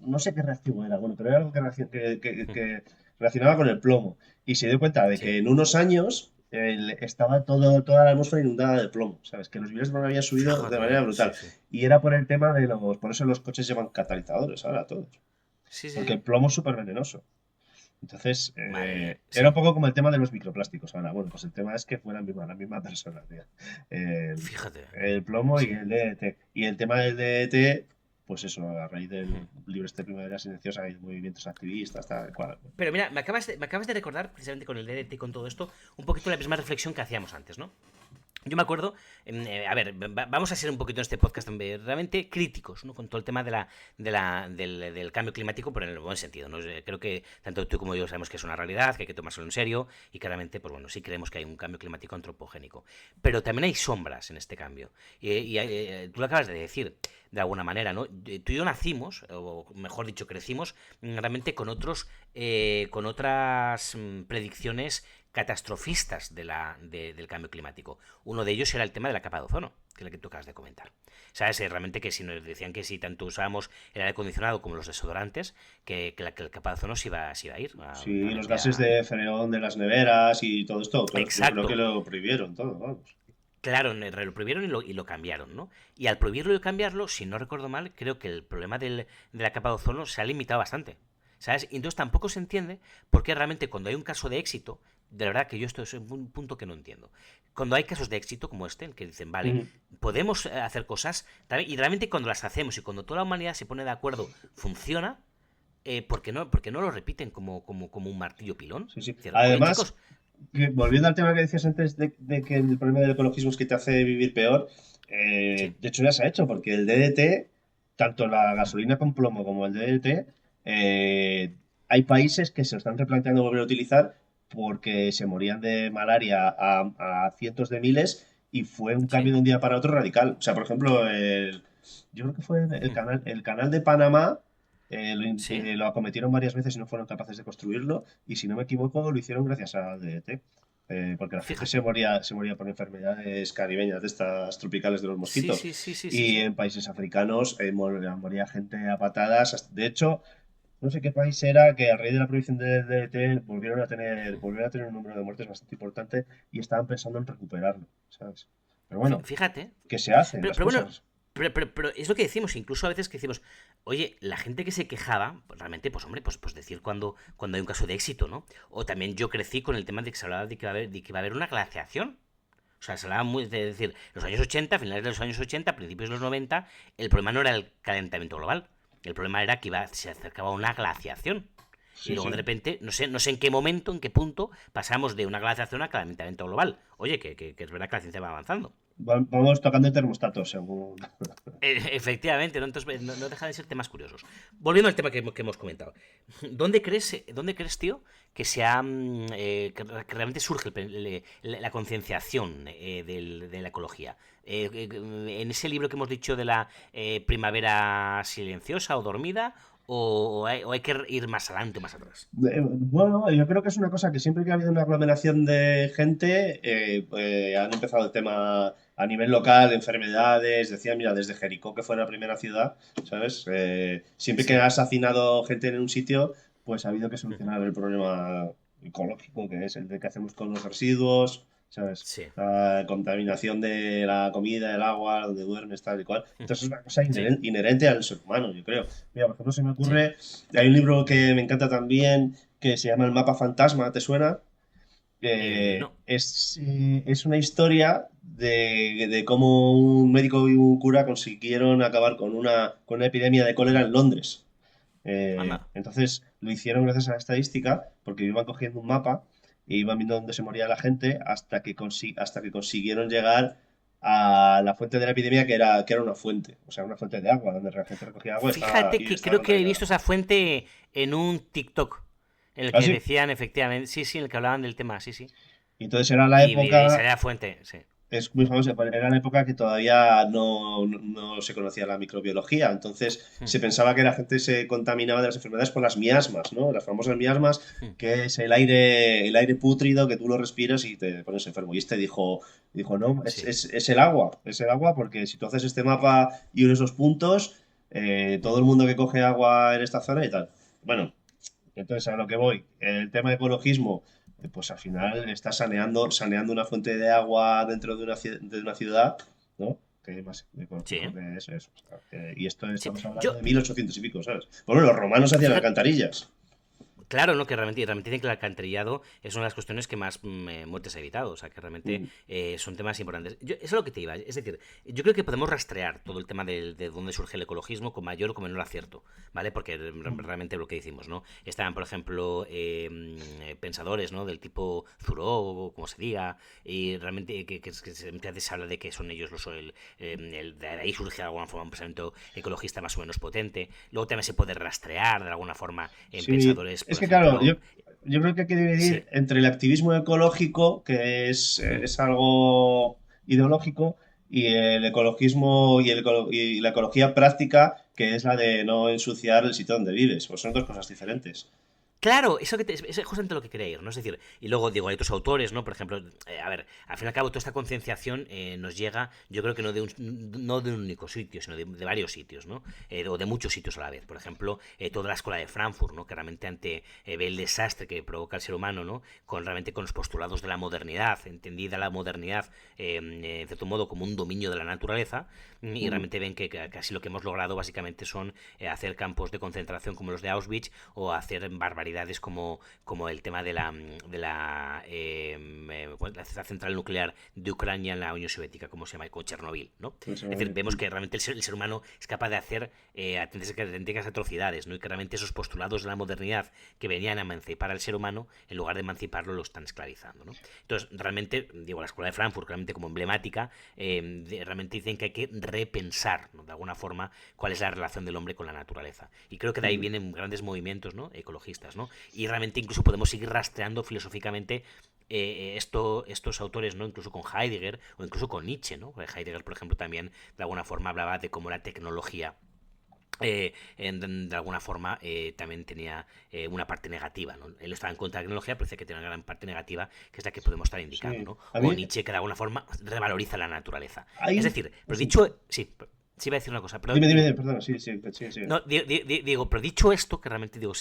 No sé qué reactivo era, bueno, pero era algo que relacionaba con el plomo. Y se dio cuenta de que Sí. en unos años estaba toda la atmósfera inundada de plomo, ¿sabes? Que los niveles de plomo habían subido de manera Fíjate, brutal. sí, sí. Y era por el tema de los... Por eso los coches llevan catalizadores ahora todos. Sí, sí, Porque sí. el plomo es súper venenoso. Entonces, Madre mía, era un sí. poco como el tema de los microplásticos. Ahora, bueno, pues el tema es que fue la misma persona, tío. El, Fíjate. el plomo y Sí. el DDT. Y el tema del DDT, pues eso, a raíz del libro este Primavera Silenciosa, hay movimientos activistas, tal cual. Pero mira, me acabas de recordar, precisamente con el DDT y con todo esto, un poquito la misma reflexión que hacíamos antes, ¿no? Yo me acuerdo, a ver, vamos a ser un poquito en este podcast realmente críticos, ¿no? Con todo el tema del cambio climático, pero en el buen sentido, ¿no? Creo que tanto tú como yo sabemos que es una realidad, que hay que tomárselo en serio y claramente, pues bueno, sí creemos que hay un cambio climático antropogénico. Pero también hay sombras en este cambio. Tú lo acabas de decir, de alguna manera, ¿no? Tú y yo nacimos, o mejor dicho, crecimos realmente con otras predicciones catastrofistas del cambio climático. Uno de ellos era el tema de la capa de ozono, que es la que tú acabas de comentar. ¿Sabes? Realmente que si nos decían que si tanto usábamos el aire acondicionado como los desodorantes, que la capa de ozono se iba a ir Sí, los realmente gases a... de freón de las neveras y todo esto, yo creo que Exacto. lo prohibieron todo, vamos. Claro, lo prohibieron y lo cambiaron, ¿no? Y al prohibirlo y cambiarlo, si no recuerdo mal, creo que el problema de la capa de ozono se ha limitado bastante. ¿Sabes? Y entonces tampoco se entiende por qué realmente cuando hay un caso de éxito, de verdad que yo esto es un punto que no entiendo. Cuando hay casos de éxito como este, en que dicen, vale, Ujú. podemos hacer cosas, y realmente cuando las hacemos y cuando toda la humanidad se pone de acuerdo, funciona, ¿por qué no lo repiten como un martillo pilón? Sí, sí. Es decir, oye, Además, chicos, volviendo al tema que decías antes de que el problema del ecologismo es que te hace vivir peor, sí, de hecho ya se ha hecho, porque el DDT, tanto la gasolina con plomo como el DDT, hay países que se lo están replanteando volver a utilizar porque se morían de malaria a cientos de miles y fue un cambio sí, de un día para otro radical. O sea, por ejemplo, yo creo que fue el canal de Panamá. sí, Lo acometieron varias veces y no fueron capaces de construirlo. Y si no me equivoco, lo hicieron gracias al DDT. Porque la gente fíjate. se moría por enfermedades caribeñas de estas tropicales de los Sí, mosquitos. sí, sí, sí, sí, Y sí. en países africanos moría gente a patadas. De hecho, no sé qué país era que a raíz de la prohibición del DDT volvieron a tener un número de muertes bastante importante y estaban pensando en recuperarlo, ¿sabes? Pero bueno, Fíjate. que se hacen Pero, las pero bueno, cosas. pero es lo que decimos, incluso a veces que decimos, oye, la gente que se quejaba, pues realmente, pues hombre, pues decir cuando hay un caso de éxito, ¿no? O también yo crecí con el tema de que se hablaba de que va a haber una glaciación. O sea, se hablaba muy de decir, los años 80, finales de los años 80, principios de los 90, el problema no era el calentamiento global. El problema era que se acercaba una glaciación. Y Sí, luego de sí. repente, no sé en qué momento, en qué punto, pasamos de una glaciación a calentamiento global. Oye, que es verdad que la ciencia va avanzando. Vamos tocando el termostato, según. Efectivamente, ¿no? Entonces no deja de ser temas curiosos. Volviendo al tema que hemos comentado. ¿Dónde crees, tío, que realmente surge la concienciación de la ecología? En ese libro que hemos dicho de la primavera silenciosa o dormida, o hay que ir más adelante o más atrás? Bueno, yo creo que es una cosa que siempre que ha habido una aglomeración de gente, han empezado el tema a nivel local, enfermedades, decían, mira, desde Jericó, que fue la primera ciudad, ¿sabes? Siempre que Sí, has hacinado gente en un sitio, pues ha habido que solucionar el problema ecológico, que es el de qué hacemos con los residuos, ¿sabes? sí, La contaminación de la comida, el agua, donde duermes, tal y cual. Entonces es una cosa sí, inherente al ser humano, yo creo. Mira, por ejemplo, se me sí. ocurre, hay un libro que me encanta también, que se llama El mapa fantasma, ¿te suena? No, Es una historia de cómo un médico y un cura consiguieron acabar con una epidemia de cólera en Londres. anda. Entonces lo hicieron gracias a la estadística, porque iban cogiendo un mapa e iban viendo dónde se moría la gente hasta que consiguieron llegar a la fuente de la epidemia, que era una fuente, o sea, una fuente de agua, donde la gente recogía agua Fíjate y que estaba creo que he contaminada. visto esa fuente en un TikTok, en el ¿Ah, que sí? decían efectivamente, sí, sí, en el que hablaban del tema, sí, sí. Y entonces era la Y de ahí época. salía la fuente, sí. Es muy famosa, era la época que todavía no se conocía la microbiología, entonces Hmm, se pensaba que la gente se contaminaba de las enfermedades por las miasmas, ¿no? Las famosas miasmas, hmm. que es el aire pútrido que tú lo respiras y te pones enfermo. Y dijo, no, es, Sí. es, es el agua, porque si tú haces este mapa y unes los puntos, todo el mundo que coge agua en esta zona y tal. Bueno, entonces, a lo que voy, el tema de ecologismo, pues al final está saneando una fuente de agua dentro de una ciudad, ¿no? Que hay más Sí, ecologismo que eso. O sea, y esto sí. estamos hablando Yo, de 1800 y pico, ¿sabes? Bueno, los romanos hacían fíjate, alcantarillas. claro, ¿no? Que realmente dicen que el alcantarillado es una de las cuestiones que más muertes ha evitado. O sea, que realmente Mm, son temas importantes. Eso es lo que te iba. Es decir, yo creo que podemos rastrear todo el tema de dónde surge el ecologismo con mayor o con menor acierto, ¿vale? Porque mm, realmente lo que decimos, ¿no? Estaban, por ejemplo, pensadores, ¿no? Del tipo Thoreau, o como se diga, y realmente muchas veces se habla de que son ellos de ahí surge de alguna forma un pensamiento ecologista más o menos potente. Luego también se puede rastrear de alguna forma en sí, pensadores, es por que claro, yo, ejemplo, yo creo que hay que dividir sí, entre el activismo ecológico, que es, mm, es algo ideológico, y el ecologismo y la ecología práctica, que es la de no ensuciar el sitio donde vives. Pues son dos cosas diferentes. claro, es justamente lo que quería ir, ¿no? Es decir, y luego digo, hay otros autores, ¿no? Por ejemplo, a ver, al fin y al cabo, toda esta concienciación nos llega, yo creo que no de un único sitio, sino de varios sitios, ¿no? O de muchos sitios a la vez. Por ejemplo, toda la escuela de Frankfurt, ¿no? Que realmente ve el desastre que provoca el ser humano, ¿no? Realmente con los postulados de la modernidad, entendida la modernidad, de cierto modo, como un dominio de la naturaleza, y Mm, realmente ven que casi lo que hemos logrado básicamente son hacer campos de concentración como los de Auschwitz o hacer barbaridades como el tema la central nuclear de Ucrania en la Unión Soviética, como se llama, con Chernobyl, ¿no? pues, Es decir, vemos que realmente el ser humano es capaz de hacer auténticas atrocidades, ¿no? Y que realmente esos postulados de la modernidad que venían a emancipar al ser humano, en lugar de emanciparlo, lo están esclavizando, ¿no? Entonces, realmente, digo, la escuela de Frankfurt, realmente como emblemática, realmente dicen que hay que repensar, ¿no? De alguna forma, cuál es la relación del hombre con la naturaleza. Y creo que de ahí mm. vienen grandes movimientos, ¿no? Ecologistas, ¿no? Y realmente incluso podemos seguir rastreando filosóficamente estos autores, ¿no? Incluso con Heidegger o incluso con Nietzsche, ¿no? Heidegger, por ejemplo, también de alguna forma hablaba de cómo la tecnología de alguna forma también tenía una parte negativa, ¿no? Él estaba en contra de la tecnología, pero decía que tiene una gran parte negativa, que es la que podemos estar indicando, Sí, ¿no? a O mí Nietzsche, que de alguna forma revaloriza la naturaleza. Es hay. decir, pero Sí. dicho, sí, sí iba a decir una cosa, pero Dime, dime, dime. perdona, sí, sí, sí, sí. No, digo, pero dicho esto, que realmente digo,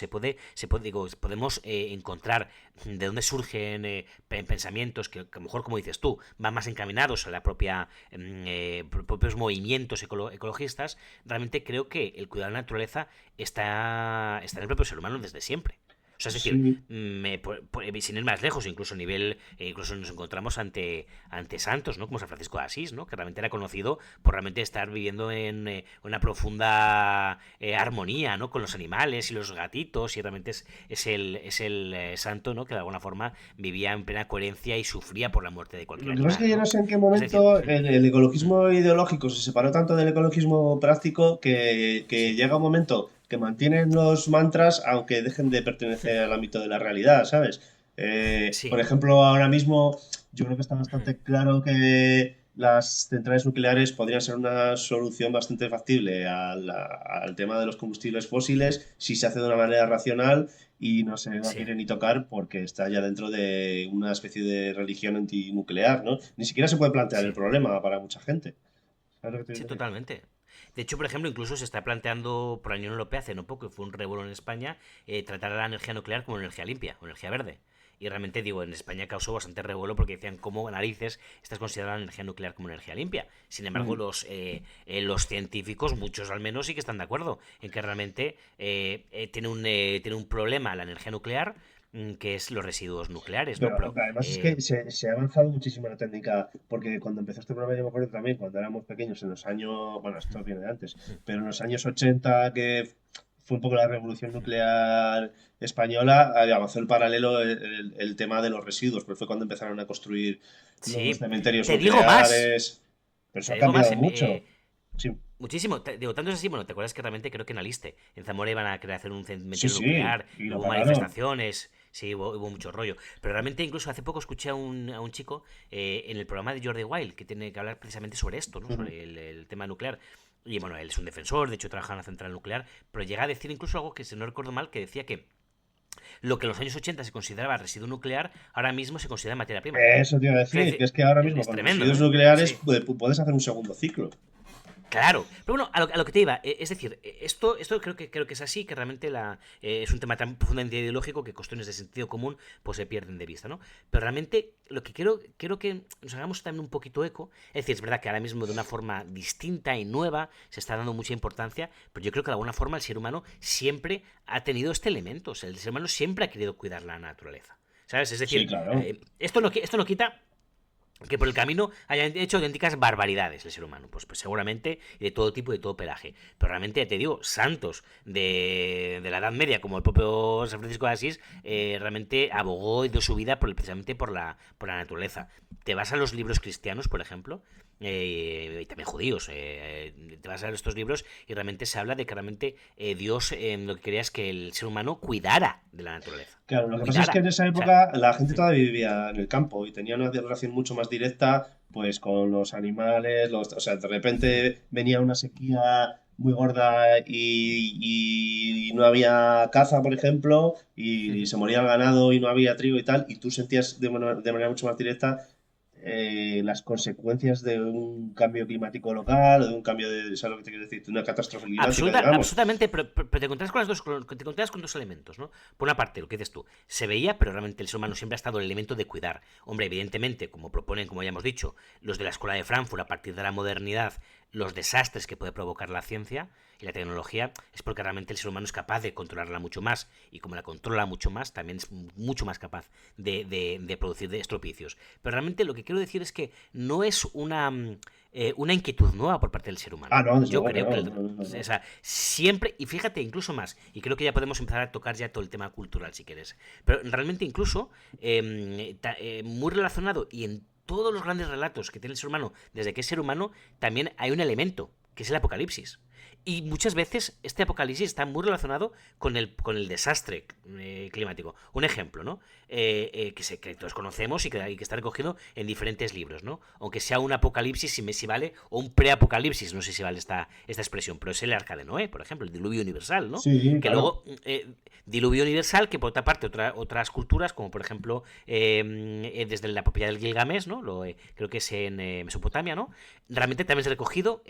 digo, podemos encontrar de dónde surgen pensamientos que a lo mejor, como dices tú, van más encaminados a la propios movimientos ecologistas. Realmente creo que el cuidado de la naturaleza está en el propio ser humano desde siempre. O sea, es decir, Sí, sin ir más lejos, incluso nos encontramos ante santos, ¿no? Como San Francisco de Asís, ¿no? Que realmente era conocido por realmente estar viviendo en una profunda armonía, ¿no? Con los animales y los gatitos, y realmente es el santo, ¿no? Que de alguna forma vivía en plena coherencia y sufría por la muerte de lo cualquier que pasa es que animal, yo no ¿no? sé en qué Es decir, momento el ecologismo ideológico se separó tanto del ecologismo práctico que sí, llega un momento que mantienen los mantras aunque dejen de pertenecer al ámbito de la realidad, ¿sabes? Por sí, ejemplo, ahora mismo yo creo que está bastante claro que las centrales nucleares podrían ser una solución bastante factible al tema de los combustibles fósiles si se hace de una manera racional y no se la Sí, quiere ni tocar porque está ya dentro de una especie de religión antinuclear, ¿no? Ni siquiera se puede plantear el sí. problema para mucha gente. ¿Sabes lo que te Sí, quiero decir? totalmente. De hecho, por ejemplo, incluso se está planteando por la Unión Europea hace no poco, que fue un revuelo en España, tratar a la energía nuclear como energía limpia, o energía verde. Y realmente, digo, en España causó bastante revuelo porque decían cómo narices estás considerando la energía nuclear como energía limpia. Sin embargo, Ujú. los científicos, muchos al menos, sí que están de acuerdo en que realmente tiene un problema la energía nuclear, que es los residuos nucleares, ¿no? Pero Pero además es que se ha avanzado muchísimo en la técnica, porque cuando empezó este programa yo me acuerdo también, cuando éramos pequeños, en los años, bueno, esto viene de antes, pero en los años 80, que fue un poco la revolución nuclear española, avanzó el paralelo el tema de los residuos, pues fue cuando empezaron a construir los sí, cementerios te digo más, nucleares, pero eso te ha digo más. cambiado mucho. Sí, Muchísimo. Digo, tanto es así, bueno, ¿te acuerdas que realmente creo que en Aliste, en Zamora iban a querer hacer un sí, cementerio sí, nuclear, y y lo hubo pararon. manifestaciones, sí, hubo mucho rollo. Pero realmente incluso hace poco escuché a un chico en el programa de Jordi Wild que tiene que hablar precisamente sobre esto, ¿no? Ujú. Sobre el tema nuclear. Y bueno, él es un defensor, de hecho trabaja en la central nuclear, pero llega a decir incluso algo que, si no recuerdo mal, que decía que lo que en los años 80 se consideraba residuo nuclear, ahora mismo se considera materia prima. Eso te iba a decir, que es que ahora mismo Es con los tremendo, residuos ¿eh? nucleares Sí. puedes hacer un segundo ciclo. Claro, pero bueno, a lo que te iba, es decir, esto creo que es así, que realmente es un tema tan profundamente ideológico que cuestiones de sentido común pues se pierden de vista, ¿no? Pero realmente lo que quiero que nos hagamos también un poquito eco, es decir, es verdad que ahora mismo de una forma distinta y nueva se está dando mucha importancia, pero yo creo que de alguna forma el ser humano siempre ha tenido este elemento, o sea, el ser humano siempre ha querido cuidar la naturaleza, ¿sabes? Es Sí, decir, claro. esto no quita que por el camino hayan hecho auténticas barbaridades el ser humano, pues seguramente de todo tipo y de todo pelaje. Pero realmente, ya te digo, santos de la Edad Media, como el propio San Francisco de Asís, realmente abogó y dio su vida precisamente por la naturaleza. Te vas a los libros cristianos, por ejemplo, y también judíos, te vas a estos libros y realmente se habla de que realmente Dios lo que quería es que el ser humano cuidara de la naturaleza. Claro, lo que pasa es que Cuidara. en esa O sea, época la gente todavía vivía en el campo y tenía una relación mucho más directa pues con los animales, o sea, de repente venía una sequía muy gorda y no había caza, por ejemplo, y se moría el ganado y no había trigo y tal, y tú sentías de manera mucho más directa las consecuencias de un cambio climático local o de un cambio de, ¿sabes lo que te quiero decir? De una catástrofe climática, digamos. Absolutamente, pero te encontrás con te encontrás con dos elementos, ¿no? Por una parte, lo que dices tú, se veía, pero realmente el ser humano siempre ha estado el elemento de cuidar. Hombre, evidentemente, como proponen, como ya hemos dicho, los de la Escuela de Frankfurt a partir de la modernidad, los desastres que puede provocar la ciencia y la tecnología, es porque realmente el ser humano es capaz de controlarla mucho más. Y como la controla mucho más, también es mucho más capaz de producir estropicios. Pero realmente lo que quiero decir es que no es una inquietud nueva por parte del ser Ah, humano. no, desde Yo luego que creo que no. No, no, o no. sea, siempre, y fíjate, incluso más, y creo que ya podemos empezar a tocar ya todo el tema cultural si quieres, pero realmente incluso muy relacionado y en todos los grandes relatos que tiene el ser humano, desde que es ser humano, también hay un elemento, que es el apocalipsis. Y muchas veces este apocalipsis está muy relacionado con el desastre climático. Un ejemplo, ¿no? Que todos conocemos y que está recogido en diferentes libros, ¿no? Aunque sea un apocalipsis, si vale, o un preapocalipsis, no sé si vale esta expresión, pero es el arca de Noé, por ejemplo, el diluvio universal, ¿no? Sí, Que claro. luego, diluvio universal, que por otra parte otras culturas, como por ejemplo desde la propiedad del Gilgamesh, ¿no? Creo que es en Mesopotamia, ¿no? Realmente también se ha recogido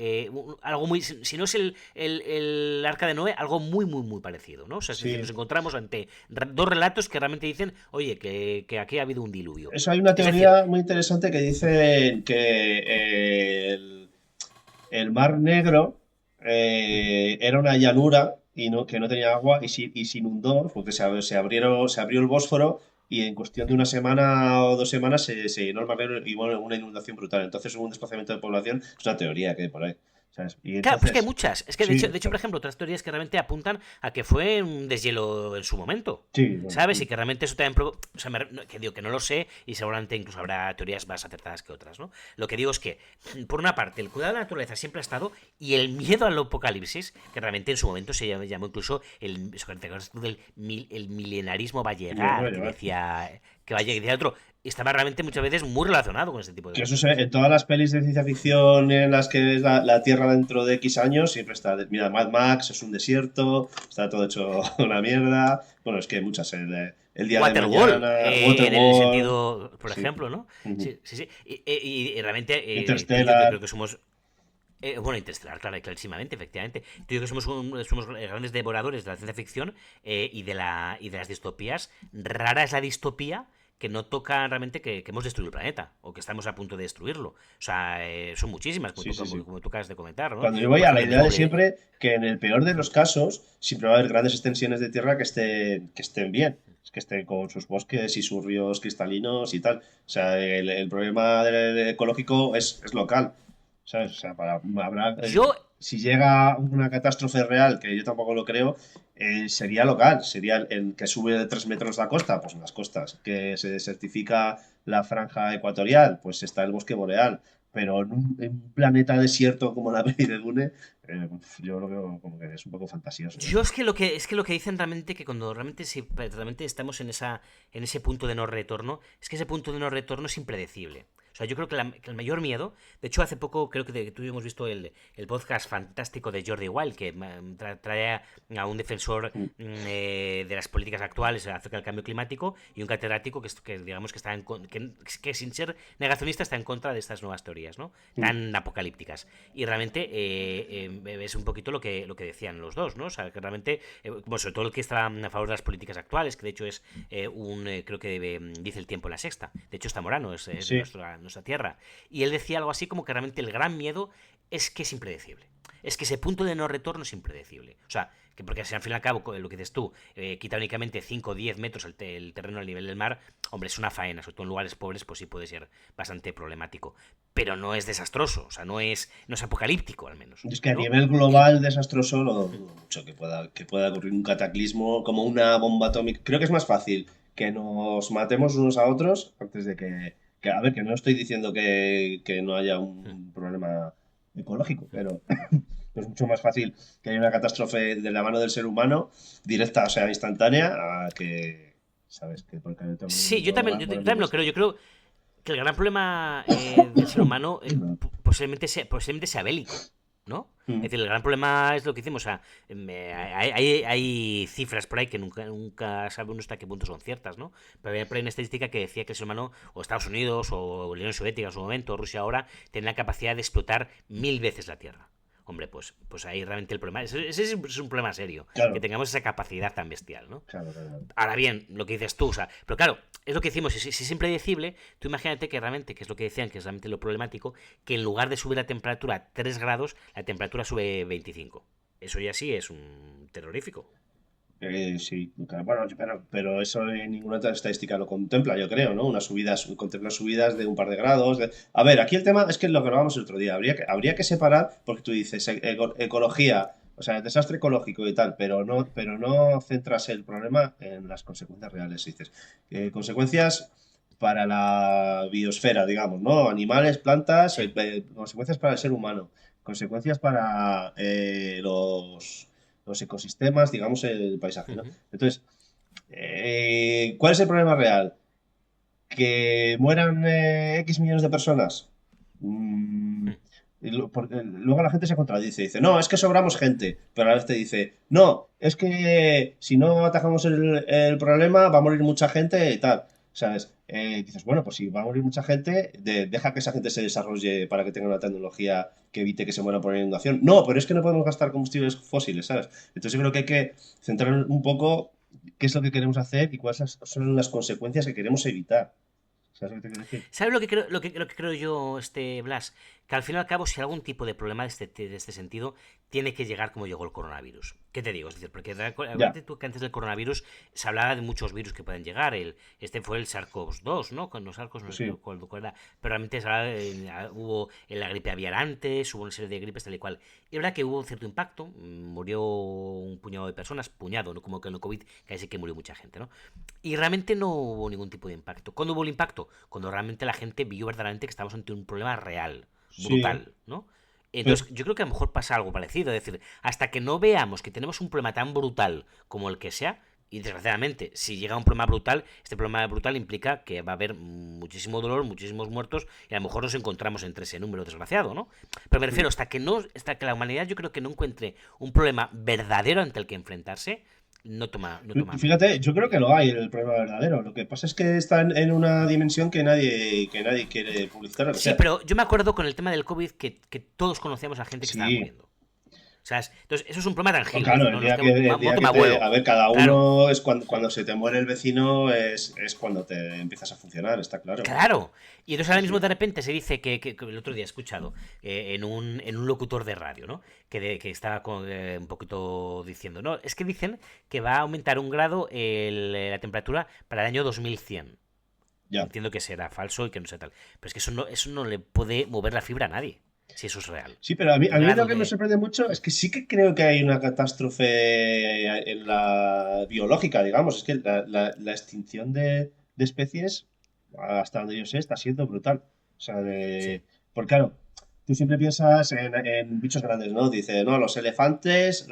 algo muy, si no es el arca de Noé, algo muy, muy, muy parecido, ¿no? O sea, es decir, nos Sí. encontramos ante dos relatos que realmente dicen, oye, que aquí ha habido un diluvio. Eso hay una Es decir, teoría muy interesante que dice que el Mar Negro era una llanura y que no tenía agua y se inundó porque se abrió el Bósforo y en cuestión de una semana o 2 semanas se llenó el Mar Negro y hubo una inundación brutal. Entonces hubo un desplazamiento de población. Es una teoría que hay por ahí. ¿Sabes? Y claro, pues que hay entonces, muchas. Es que, sí, de hecho, por ejemplo, otras teorías que realmente apuntan a que fue un deshielo en su momento. sí, bueno. ¿Sabes? Y que realmente eso también... O sea, que digo que no lo sé y seguramente incluso habrá teorías más acertadas que otras, ¿no? Lo que digo es que, por una parte, el cuidado de la naturaleza siempre ha estado y el miedo al apocalipsis, que realmente en su momento se llamó incluso el milenarismo va a Y yo lo voy a llegar, llevar. que decía otro. estaba realmente muchas veces muy relacionado con este tipo de Que eso cosas. en todas las pelis de ciencia ficción en las que es la Tierra dentro de X años, siempre está. Mira, Mad Max es un desierto, está todo hecho una mierda. Bueno, es que hay muchas. El día de Waterworld, mañana, en el Waterworld. sentido, por Sí. ejemplo, ¿no? Ujú. Sí, sí, sí. Y realmente tú y yo que Interstellar. creo que somos bueno, Interestelar, claro, clarísimamente, efectivamente. Tú y yo que somos grandes devoradores de la ciencia ficción y de las distopías. Rara es la distopía que no toca realmente que hemos destruido el planeta o que estamos a punto de destruirlo. O sea, son muchísimas, Sí, sí, sí. como tú acabas de comentar, ¿no? Cuando yo voy Por a la ejemplo, el idea mismo de Blade. siempre que en el peor de los casos siempre va a haber grandes extensiones de tierra que estén bien, que estén con sus bosques y sus ríos cristalinos y tal. O sea, el problema ecológico es local, ¿sabes? O sea, Yo si llega una catástrofe real, que yo tampoco lo creo, sería local, sería el que sube de 3 metros la costa, pues en las costas, que se desertifica la franja ecuatorial, pues está el bosque boreal, pero en un planeta desierto como la peli de Dune, yo lo veo como que es un poco fantasioso, ¿eh? Yo es que lo que dicen realmente que cuando realmente si realmente estamos en ese punto de no retorno, es que ese punto de no retorno es impredecible. O sea, yo creo que el mayor miedo, de hecho hace poco creo que tú y yo hemos visto el podcast fantástico de Jordi Wild que trae a un defensor de las políticas actuales acerca del cambio climático y un catedrático que digamos que está que sin ser negacionista está en contra de estas nuevas teorías, ¿no? Tan apocalípticas. Y realmente es un poquito lo que decían los dos, ¿no? O sea, que realmente, bueno, sobre todo el que está a favor de las políticas actuales, que de hecho es creo que dice el tiempo en la sexta. De hecho, está Morano, es de Sí, nuestra tierra. Y él decía algo así como que realmente el gran miedo es que es impredecible. Es que ese punto de no retorno es impredecible. O sea, que porque si al fin y al cabo, lo que dices tú, quita únicamente 5 o 10 metros el terreno al nivel del mar, hombre, es una faena, sobre todo en lugares pobres, pues sí puede ser bastante problemático. Pero no es desastroso, o sea, no es apocalíptico al menos, es que a ¿no? nivel global desastroso lo dudo mucho que pueda ocurrir un cataclismo como una bomba atómica. Creo que es más fácil que nos matemos unos a otros antes de a ver, que no estoy diciendo que no haya un problema ecológico, pero es mucho más fácil que haya una catástrofe de la mano del ser humano, directa, o sea, instantánea, a que, ¿sabes? Que porque todo el Sí, mundo va a yo morir también lo más. creo. Yo creo que el gran problema del ser humano posiblemente sea bélico, ¿no? Es Mm. decir, el gran problema es lo que hicimos. O sea, hay cifras por ahí que nunca sabe uno hasta qué punto son ciertas, ¿no? Pero había por ahí una estadística que decía que el ser humano, o Estados Unidos, o la Unión Soviética en su momento, o Rusia ahora, tiene la capacidad de explotar 1000 veces la Tierra. Hombre, pues ahí realmente el problema. Ese es un problema serio, que Claro, tengamos esa capacidad tan bestial, ¿no? claro, claro. Ahora bien, lo que dices tú, o sea, pero claro, es lo que decimos, si es impredecible, tú imagínate que realmente, que es lo que decían, que es realmente lo problemático, que en lugar de subir la temperatura 3 grados, la temperatura sube 25. Eso ya sí es un terrorífico. Sí, claro, bueno, pero eso ninguna otra estadística lo contempla, yo creo, ¿no? Contempla subidas de un par de grados. A ver, aquí el tema es que lo que hablábamos el otro día, habría que separar, porque tú dices ecología, o sea, desastre ecológico y tal, pero no centras el problema en las consecuencias reales. Dices, consecuencias para la biosfera, digamos, ¿no? Animales, plantas, Sí. consecuencias para el ser humano, consecuencias para los ecosistemas, digamos, el paisaje, ¿no? Ujú. Entonces, ¿cuál es el problema real? ¿Que mueran X millones de personas? Mm, porque luego la gente se contradice, dice, no, es que sobramos gente, pero a la vez te dice, no, es que si no atajamos el problema va a morir mucha gente y tal, ¿sabes? Dices, bueno, pues si va a morir mucha gente, deja que esa gente se desarrolle para que tenga una tecnología que evite que se muera por inundación. No, pero es que no podemos gastar combustibles fósiles, ¿sabes? Entonces yo creo que hay que centrar un poco qué es lo que queremos hacer y cuáles son las consecuencias que queremos evitar. ¿Sabes lo que te quiero decir? ¿Sabes lo que creo yo, Blas? Que al fin y al cabo, si algún tipo de problema de este sentido, tiene que llegar como llegó el coronavirus. ¿Qué te digo? Es decir, porque Ya, acuérdate tú que antes del coronavirus se hablaba de muchos virus que pueden llegar. Este fue el SARS-CoV-2, ¿no? Con los SARS, no sé sí. cuál era. Pero realmente se hablaba hubo la gripe aviar antes, hubo una serie de gripes tal y cual. Y es verdad que hubo un cierto impacto. Murió un puñado de personas, puñado, ¿no? Como que en el COVID, que ahí sí que murió mucha gente, ¿no? Y realmente no hubo ningún tipo de impacto. ¿Cuándo hubo el impacto? Cuando realmente la gente vio verdaderamente que estábamos ante un problema real, Sí, brutal, ¿no? pero, Entonces, yo creo que a lo mejor pasa algo parecido. Es decir, hasta que no veamos que tenemos un problema tan brutal como el que sea, Y desgraciadamente, si llega un problema brutal, este problema brutal implica que va a haber muchísimo dolor, muchísimos muertos, y a lo mejor nos encontramos entre ese número desgraciado, ¿no? Pero me refiero, hasta que la humanidad yo creo que no encuentre un problema verdadero ante el que enfrentarse, no toma. Fíjate, yo creo que lo hay, el problema verdadero. Lo que pasa es que está en una dimensión que nadie quiere publicitar. Sí, pero yo me acuerdo con el tema del COVID que todos conocíamos a gente que estaba Sí. muriendo. ¿Sabes? Entonces, eso es un problema tangible. Claro, ¿no? el día a ver, cada uno es cuando se te muere el vecino es cuando te empiezas a funcionar, está claro. Claro. Y entonces ahora Sí, mismo sí. de repente se dice que el otro día he escuchado en un locutor de radio, ¿no? Que estaba un poquito diciendo, no, es que dicen que va a aumentar 1 grado la temperatura para el año 2100. Ya. Entiendo que será falso y que no sea tal. Pero es que eso no le puede mover la fibra a nadie, si eso es real. Sí, pero a mí Grado lo que me de- sorprende mucho es que sí que creo que hay una catástrofe en la biológica, digamos. Es que la extinción de especies, hasta donde yo sé, está siendo brutal. O sea, Sí. porque claro, tú siempre piensas en bichos grandes, ¿no? Dice, no, los elefantes,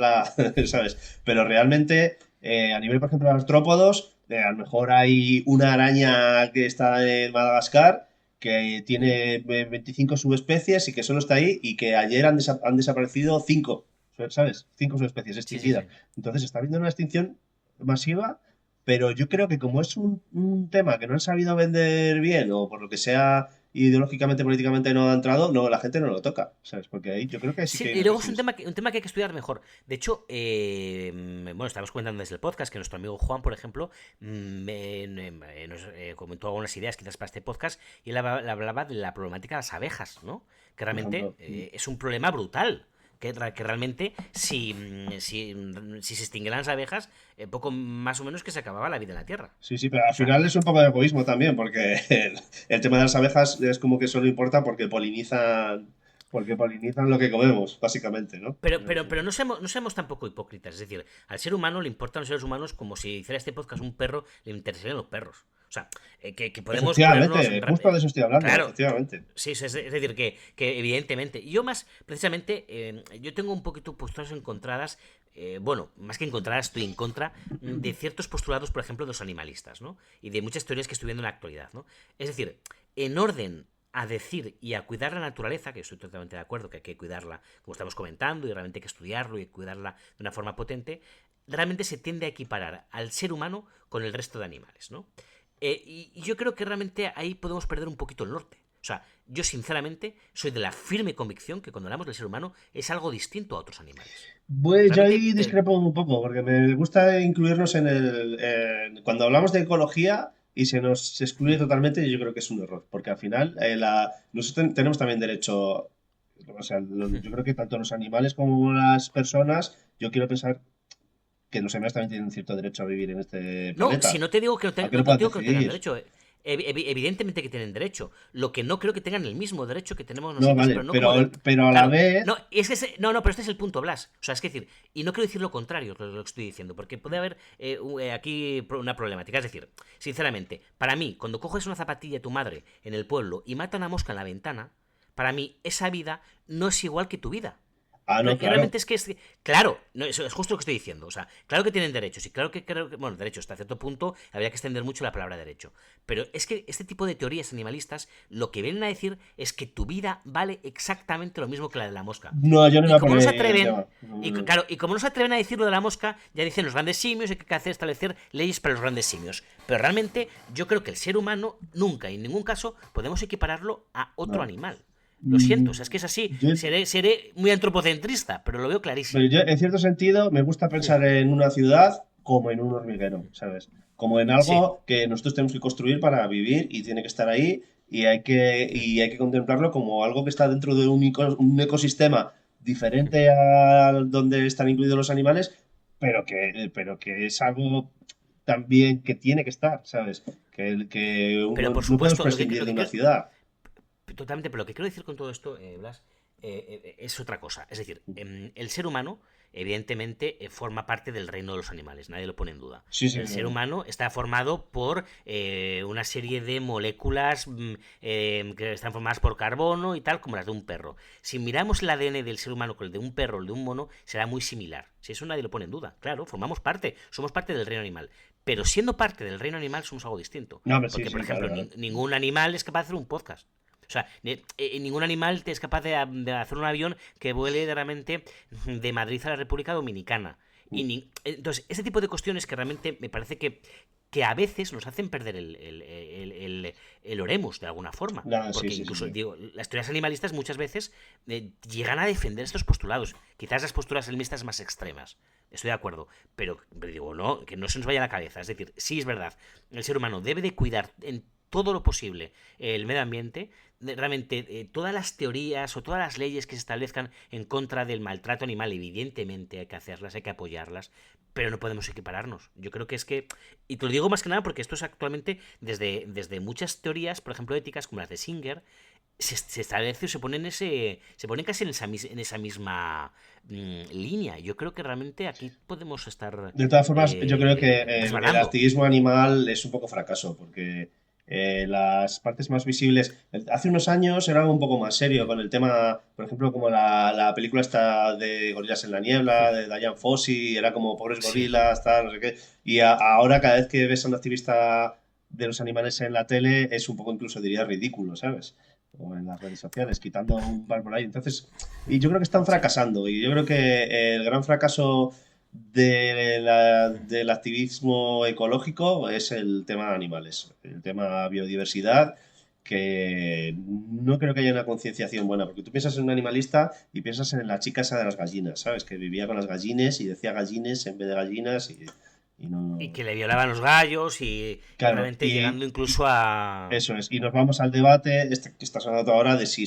¿sabes? Pero realmente, a nivel, por ejemplo, de artrópodos, a lo mejor hay una araña que está en Madagascar que tiene 25 subespecies y que solo está ahí y que ayer han desaparecido 5, ¿sabes? 5 subespecies Sí, sí, extinguidas. sí. Entonces está habiendo una extinción masiva, pero yo creo que como es un tema que no han sabido vender bien o por lo que sea ideológicamente, políticamente no ha entrado, no, la gente no lo toca, ¿sabes? Porque ahí yo creo que sí Sí, que hay y una luego es un crisis. tema que hay que estudiar mejor. De hecho, bueno, estábamos comentando desde el podcast que nuestro amigo Juan, por ejemplo, nos comentó algunas ideas quizás para este podcast y él hablaba de la problemática de las abejas, ¿no? Que Por realmente ejemplo. es un problema brutal. Que realmente, si se extingieran las abejas, poco más o menos que se acababa la vida en la Tierra. Sí, sí, pero al O sea, final es un poco de egoísmo también, porque el tema de las abejas es como que solo importa porque polinizan lo que comemos, básicamente, ¿no? pero no seamos tampoco hipócritas. Es decir, al ser humano le importan los seres humanos como si hiciera este podcast un perro, le interesarían los perros. O sea, que podemos ponernos... Efectivamente, justo de eso estoy hablando, Claro, efectivamente. sí, es decir, que evidentemente... Y yo más, precisamente, yo tengo un poquito posturas encontradas, bueno, más que encontradas, estoy en contra de ciertos postulados, por ejemplo, de los animalistas, ¿no? Y de muchas teorías que estoy viendo en la actualidad, ¿no? Es decir, en orden a decir y a cuidar la naturaleza, que estoy totalmente de acuerdo que hay que cuidarla, como estamos comentando, y realmente hay que estudiarlo y cuidarla de una forma potente, realmente se tiende a equiparar al ser humano con el resto de animales, ¿no? Y yo creo que realmente ahí podemos perder un poquito el norte. O sea, yo sinceramente soy de la firme convicción que cuando hablamos del ser humano es algo distinto a otros animales. Pues yo Realmente, ahí discrepo un poco, porque me gusta incluirnos cuando hablamos de ecología y se nos excluye totalmente, yo creo que es un error, porque al final nosotros tenemos también derecho, o sea, yo creo que tanto los animales como las personas, yo quiero pensar que los animales también tienen cierto derecho a vivir en este no, si planeta, no te digo que aunque no no te puedan digo que no tengan decidir. derecho. Evidentemente que tienen derecho. Lo que no creo que tengan el mismo derecho que tenemos No, nosotros, vale, pero no como pero a la claro, vez, no, y es que no, pero este es el punto, Blas. O sea, es decir, y no quiero decir lo contrario, lo que estoy diciendo, porque puede haber aquí una problemática. Es decir, sinceramente, para mí, cuando coges una zapatilla de tu madre en el pueblo y mata una mosca en la ventana, para mí esa vida no es igual que tu vida. no, Y claro. realmente es que claro, no, eso es justo lo que estoy diciendo. O sea, claro que tienen derechos y claro que creo que, bueno, derechos hasta cierto punto habría que extender mucho la palabra derecho. Pero es que este tipo de teorías animalistas lo que vienen a decir es que tu vida vale exactamente lo mismo que la de la mosca. No, yo no me Y voy a como no se poner el atreven, tema. No, y no, no. claro, y como no se atreven a decir lo de la mosca, ya dicen los grandes simios, hay que hacer establecer leyes para los grandes simios. Pero realmente yo creo que el ser humano nunca, en ningún caso, podemos equipararlo a otro No. animal. Lo siento, o sea, es que es así. Yo, Seré muy antropocentrista, pero lo veo pero clarísimo. yo, en cierto sentido, me gusta pensar en una ciudad como en un hormiguero, ¿sabes? Como en Sí, algo que nosotros tenemos que construir para vivir y tiene que estar ahí y hay que contemplarlo como algo que está dentro de un ecosistema diferente a donde están incluidos los animales, pero que es algo también que tiene que estar, ¿sabes? Que pero por no podemos supuesto, prescindir de una ciudad. totalmente, pero lo que quiero decir con todo esto, Blas, es otra cosa. Es decir, el ser humano evidentemente forma parte del reino de los animales, nadie lo pone en duda. Sí, sí, El ser humano está formado por una serie de moléculas que están formadas por carbono y tal, como las de un perro. Si miramos el ADN del ser humano con el de un perro o el de un mono, será muy similar. Si eso nadie lo pone en duda. Claro, somos parte del reino animal. Pero siendo parte del reino animal somos algo distinto. No, hombre, sí, Porque, sí, por ejemplo, claro. ningún animal es capaz de hacer un podcast. O sea, ningún animal es capaz de hacer un avión que vuele realmente de Madrid a la República Dominicana. Entonces, ese tipo de cuestiones que realmente me parece que a veces nos hacen perder el oremus de alguna forma. No, sí, Porque sí, sí, incluso, sí. digo, las teorías animalistas muchas veces llegan a defender estos postulados. Quizás las posturas animalistas más extremas. Estoy de acuerdo. Pero digo, no, que no se nos vaya la cabeza. Es decir, sí es verdad, el ser humano debe de cuidar en todo lo posible el medio ambiente. Realmente, todas las teorías o todas las leyes que se establezcan en contra del maltrato animal, evidentemente hay que hacerlas, hay que apoyarlas, pero no podemos equipararnos. Yo creo que es que, y te lo digo más que nada porque esto es actualmente desde muchas teorías, por ejemplo, éticas, como las de Singer, se establece o se ponen casi en esa misma línea. Yo creo que realmente aquí podemos estar De todas formas, yo creo que el resbalando. activismo animal es un poco fracaso, porque las partes más visibles, hace unos años era algo un poco más serio con el tema, por ejemplo, como la película esta de Gorilas en la Niebla, de Diane Fossey, era como pobres Sí. gorilas, tal, no sé qué, y ahora cada vez que ves a un activista de los animales en la tele es un poco incluso diría ridículo, ¿sabes? O en las redes sociales, quitando un par por ahí. Entonces, y yo creo que están Sí. fracasando, y yo creo que el gran fracaso del activismo ecológico es el tema animales, el tema biodiversidad, que no creo que haya una concienciación buena, porque tú piensas en un animalista y piensas en la chica esa de las gallinas, ¿sabes? Que vivía con las gallines y decía gallines en vez de gallinas y Y no... que le violaban los gallos y Claro, realmente llegando incluso a... eso es, y nos vamos al debate que estás hablando ahora de si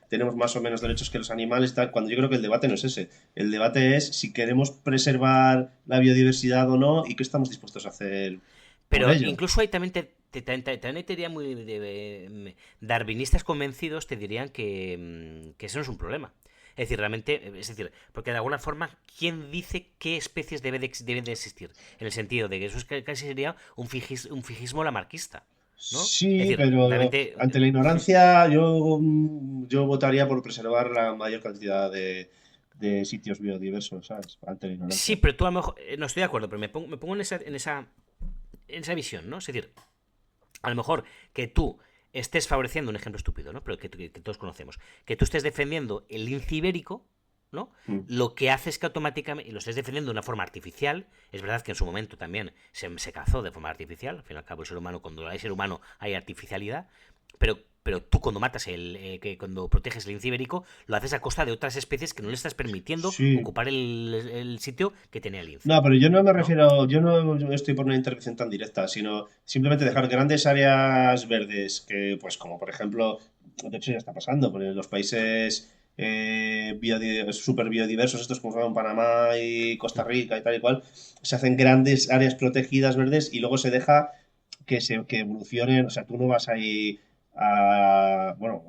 tenemos más o menos derechos que los animales, tal, cuando yo creo que el debate no es ese. El debate es si queremos preservar la biodiversidad o no y qué estamos dispuestos a hacer por Pero ello. incluso hay también, también hay teoría muy darwinistas convencidos te dirían que eso no es un problema. Es decir, realmente, es decir, porque de alguna forma, ¿quién dice qué especies deben de existir? En el sentido de que eso es casi sería un fijismo lamarquista, ¿no? Es Sí, decir, pero realmente... ante la ignorancia yo votaría por preservar la mayor cantidad de sitios biodiversos, ¿sabes? Ante la Sí, ignorancia. pero tú a lo mejor... no estoy de acuerdo, pero me pongo en esa visión, ¿no? Es decir, a lo mejor que tú estés favoreciendo un ejemplo estúpido, ¿no? Pero que todos conocemos. Que tú estés defendiendo el lince ibérico, ¿no? Mm. Lo que hace es que automáticamente, y lo estés defendiendo de una forma artificial, es verdad que en su momento también se cazó de forma artificial, al fin y al cabo el ser humano, cuando hay ser humano hay artificialidad, pero tú cuando matas cuando proteges el lince ibérico, lo haces a costa de otras especies que no le estás permitiendo Sí. ocupar el sitio que tenía el lince, No, pero yo no me ¿no? refiero, yo no estoy por una intervención tan directa, sino simplemente dejar grandes áreas verdes, que pues como por ejemplo, de hecho ya está pasando, porque en los países super biodiversos, estos como son Panamá y Costa Rica y tal y cual, se hacen grandes áreas protegidas verdes y luego se deja que evolucionen, o sea, tú no vas ahí bueno,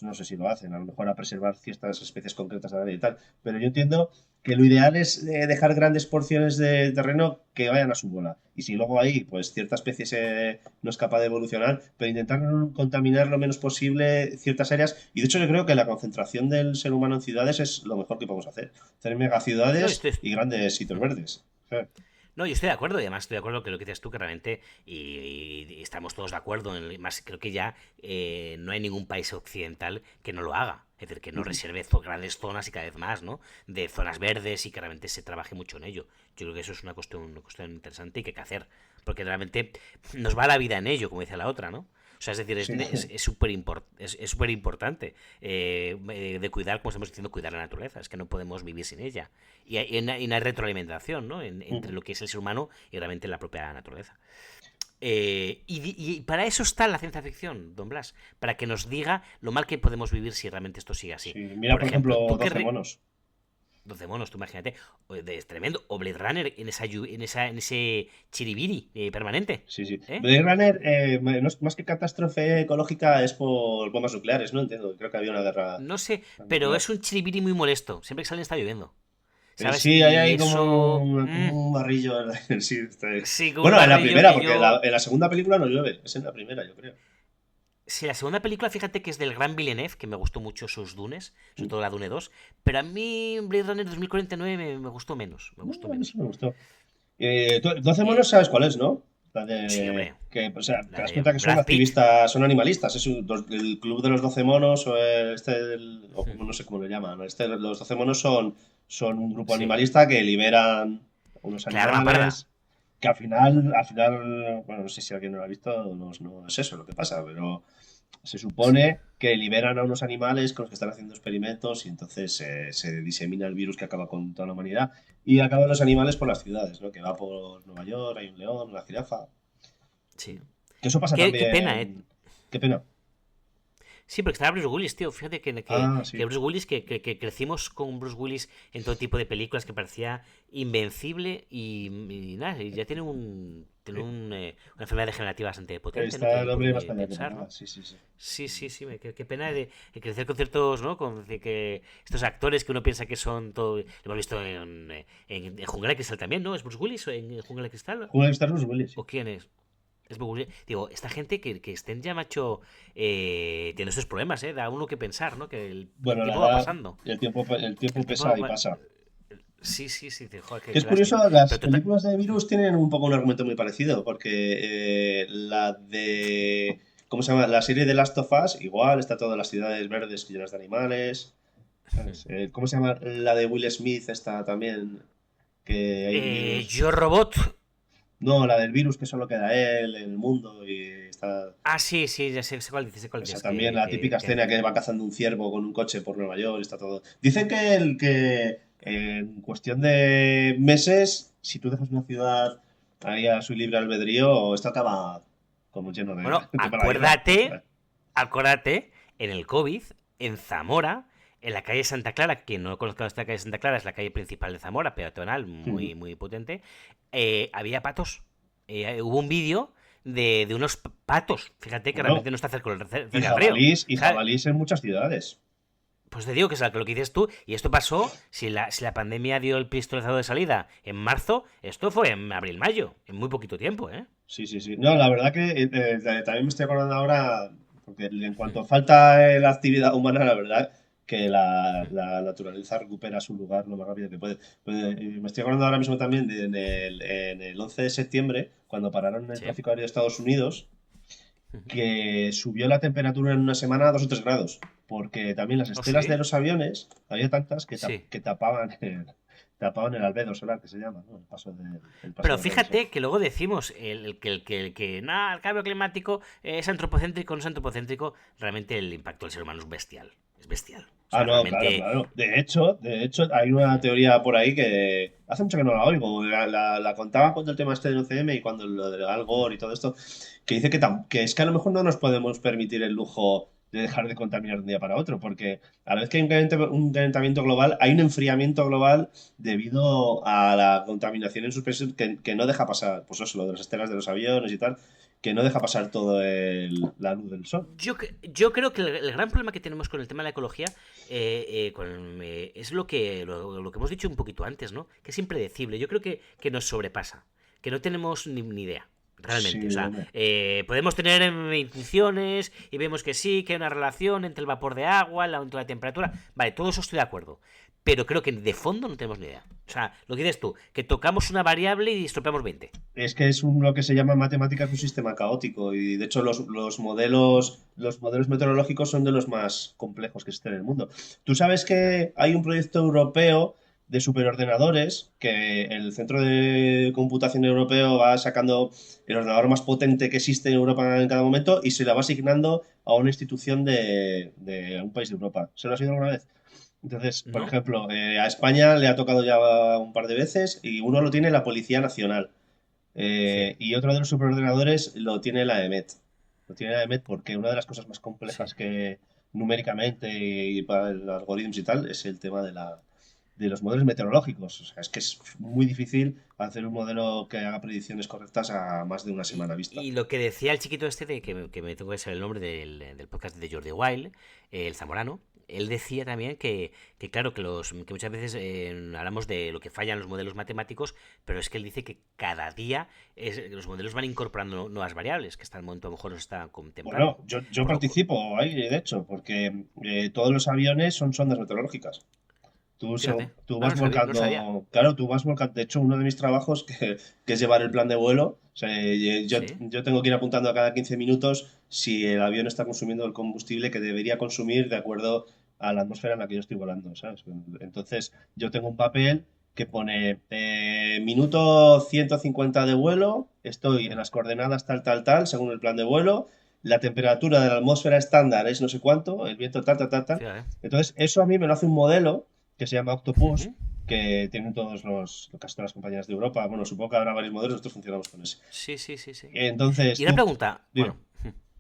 no sé si lo hacen, a lo mejor a preservar ciertas especies concretas de la área y tal, pero yo entiendo que lo ideal es dejar grandes porciones de terreno que vayan a su bola. Y si luego ahí, pues cierta especie no es capaz de evolucionar, pero intentar no contaminar lo menos posible ciertas áreas. Y de hecho yo creo que la concentración del ser humano en ciudades es lo mejor que podemos hacer. Hacer No, megaciudades esto es, y grandes sitios verdes. Sí. No, yo estoy de acuerdo y además estoy de acuerdo con lo que dices tú, que realmente, y estamos todos de acuerdo, más creo que ya no hay ningún país occidental que no lo haga. Es decir, que no reserve grandes zonas y cada vez más, ¿no? De zonas verdes y que realmente se trabaje mucho en ello. Yo creo que eso es una cuestión interesante y que hay que hacer. Porque realmente nos va la vida en ello, como decía la otra, ¿no? O sea, es decir, Sí. es súper importante de cuidar, como estamos diciendo, cuidar la naturaleza. Es que no podemos vivir sin ella. Y no hay retroalimentación, ¿no? Entre lo que es el ser humano y realmente la propia naturaleza. Y para eso está la ciencia ficción, don Blas. Para que nos diga lo mal que podemos vivir si realmente esto sigue así. Sí. Mira, Por por ejemplo, ejemplo, tú que... 12 monos. 12 monos, tú imagínate. Es tremendo. O Blade Runner en ese chiribiri permanente. Sí, sí. ¿Eh? Blade Runner, no es- más que catástrofe ecológica, es por bombas nucleares, ¿no? Entiendo. Creo que había una guerra No sé, pero nuclear. es un chiribiri muy molesto. Siempre que salen está lloviendo. ¿sabes? Sí, hay Y ahí como, eso... como un barrillo. Sí, sí, con un Bueno, en la barrillo primera, que porque yo... en la segunda película no llueve. Es en la primera, yo creo. Sí, la segunda película, fíjate que es del gran Villeneuve, que me gustó mucho sus Dunes, sobre Mm. todo la Dune 2, pero a mí Blade Runner 2049 me gustó menos, me gustó No, a mí sí menos. me gustó. 12 monos Eh, sabes cuál es, ¿no? La sí, de... hombre, Que, o sea, te la das de cuenta que son Brad Pitt. activistas, son animalistas. Es el club de los 12 monos o o Hmm, como no sé cómo lo llaman. Los 12 monos son un grupo sí, animalista que liberan unos que la arma parda. animales que al final, bueno, no sé si alguien no lo ha visto, no es eso lo que pasa, pero se Sí, supone que liberan a unos animales con los que están haciendo experimentos y entonces se disemina el virus que acaba con toda la humanidad y acaban los animales por las ciudades, ¿no? Que va por Nueva York, hay un león, una jirafa. sí. Que eso pasa Qué pena, ¿eh? también. Qué pena. Sí, porque estaba Bruce Willis, tío. Fíjate Ah, que sí. Bruce Willis, que crecimos con Bruce Willis en todo tipo de películas, que parecía invencible y nada, y ya una enfermedad degenerativa bastante potente, ¿no? Que Está hay el un poco hombre más de para allá que para pensar, acá. ¿no? Sí, sí, sí. Sí, sí, sí, qué pena de crecer con ciertos, ¿no? Que estos actores que uno piensa que son todo... Lo hemos visto en Jungla de Cristal también, ¿no? ¿Es Bruce Willis en Jungla de Cristal? Juega Star Bruce Willis, sí. ¿O quién es? Es Bruce Willis. Digo, esta gente que estén ya, macho, tiene esos problemas, ¿eh? Da uno que pensar, ¿no? Que el Bueno, la tiempo va edad, pasando. el tiempo El tiempo pesa y va... pasa. Sí, sí, sí, joder, Que es qué curioso, lástima. las Pero total... películas de virus tienen un poco un argumento muy parecido, porque la de... ¿Cómo se llama? La serie de Last of Us, igual, está todas las ciudades verdes llenas de animales. ¿Sabes? ¿Cómo se llama? La de Will Smith está también, que hay un virus. Yo Robot... No, la del virus que solo queda él en el mundo y está... Ah, sí, sí, ya sé cuál dices, sé cuál O sea, dices. también la típica escena que va cazando un ciervo con un coche por Nueva York, está todo. Dicen que en cuestión de meses, si tú dejas una ciudad ahí a su libre albedrío, esto acaba como lleno de, Bueno, de paradigmas. acuérdate, en el COVID, en Zamora, en la calle Santa Clara, quien no conozca esta calle Santa Clara, es la calle principal de Zamora, peatonal, muy, muy potente, había patos. Hubo un vídeo de unos patos. Fíjate que Bueno, realmente no está cerca del río. y ¿Sabes? jabalís en muchas ciudades. Pues te digo que es lo que dices tú, y esto pasó, si la pandemia dio el pistoletazo de salida en marzo, esto fue en abril-mayo, en muy poquito tiempo, ¿eh? Sí, sí, sí. No, la verdad que también me estoy acordando ahora, porque en cuanto falta la actividad humana, la verdad que la naturaleza recupera su lugar lo más rápido que puede. Me estoy acordando ahora mismo también en el 11 de septiembre, cuando pararon el Sí. tráfico aéreo de Estados Unidos, que subió la temperatura en una semana a 2 o 3 grados, porque también las ¿Oh, estelas de sí? los aviones había tantas Sí. que tapaban tapaban el albedo solar, que se llama, ¿no? El paso Pero de rayos X. fíjate que luego decimos nada, el cambio climático es antropocéntrico, no es antropocéntrico. Realmente el impacto del ser humano es bestial. Es bestial. O Ah, sea, no, claro, realmente. claro. De hecho, hay una teoría por ahí que hace mucho que no la oigo. La contaba cuando el tema este del UCM y cuando lo de Al Gore y todo esto, que dice que es que a lo mejor no nos podemos permitir el lujo de dejar de contaminar de un día para otro, porque a la vez que hay un calentamiento global, hay un enfriamiento global debido a la contaminación en suspensión que no deja pasar, pues eso, lo de las estelas de los aviones y tal, que no deja pasar todo la luz del sol. Yo creo que el gran problema que tenemos con el tema de la ecología es lo que hemos dicho un poquito antes, ¿no? Que es impredecible. Yo creo que nos sobrepasa. Que no tenemos ni idea. Realmente, o Sí, sea, hombre. podemos tener intuiciones y vemos que sí, que hay una relación entre el vapor de agua, el aumento de la temperatura. Vale, todo eso estoy de acuerdo. Pero creo que de fondo no tenemos ni idea. O sea, lo que dices tú, que tocamos una variable y estropeamos 20. Es que es lo que se llama matemáticas un sistema caótico y de hecho los modelos meteorológicos son de los más complejos que existen en el mundo. Tú sabes Claro. que hay un proyecto europeo de superordenadores que el Centro de Computación Europeo va sacando el ordenador más potente que existe en Europa en cada momento y se la va asignando a una institución de un país de Europa. ¿Se lo has oído alguna vez? Entonces, por ¿No? ejemplo, a España le ha tocado ya un par de veces y uno lo tiene la Policía Nacional. Sí, Y otro de los superordenadores lo tiene la EMET. Lo tiene la EMET porque una de las cosas más sí. complejas que numéricamente y para los algoritmos y tal es el tema de los modelos meteorológicos. O sea, es que es muy difícil hacer un modelo que haga predicciones correctas a más de una semana vista. Y lo que decía el chiquito este, que me tengo que saber el nombre del podcast de Jordi Wild, el zamorano, él decía también que claro, que muchas veces hablamos de lo que fallan los modelos matemáticos, pero es que él dice que cada día los modelos van incorporando nuevas variables, que hasta el momento a lo mejor no se está contemplando. Bueno, yo Por lo cu- participo ahí, de hecho, porque todos los aviones son sondas meteorológicas. Fíjate, Tú no vas lo sabía, no lo sabía. volcando, claro, tú vas volcando. De hecho, uno de mis trabajos, que es llevar el plan de vuelo, o sea, Sí, yo tengo que ir apuntando a cada 15 minutos si el avión está consumiendo el combustible que debería consumir de acuerdo a la atmósfera en la que yo estoy volando, ¿sabes? Entonces, yo tengo un papel que pone minuto 150 de vuelo, estoy en las coordenadas tal, tal, tal, según el plan de vuelo, la temperatura de la atmósfera estándar es no sé cuánto, el viento tal, tal, tal, tal. fíjate. Entonces, eso a mí me lo hace un modelo que se llama Octopus, Ujú. que tienen casi todas las compañías de Europa. Bueno, supongo que habrá varios modelos, nosotros funcionamos con ese. Sí, sí, sí, sí. Entonces, Y una tú, pregunta, dime, bueno,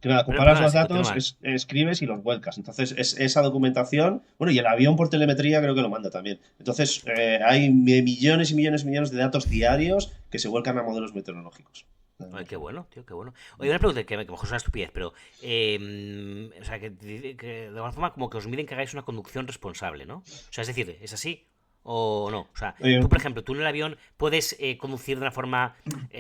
que nada, pero comparas perdona, los si datos, continúa. escribes y los vuelcas. Entonces, esa documentación, bueno, y el avión por telemetría creo que lo manda también. Entonces, hay millones y millones y millones de datos diarios que se vuelcan a modelos meteorológicos. Ay, qué bueno, tío, qué bueno. Oye, una pregunta que a lo mejor es una estupidez, pero. O sea, que de alguna forma como que os miden que hagáis una conducción responsable, ¿no? O sea, es decir, ¿es así? ¿O no? O sea, Oye, tú, por ejemplo, tú en el avión puedes conducir de una forma,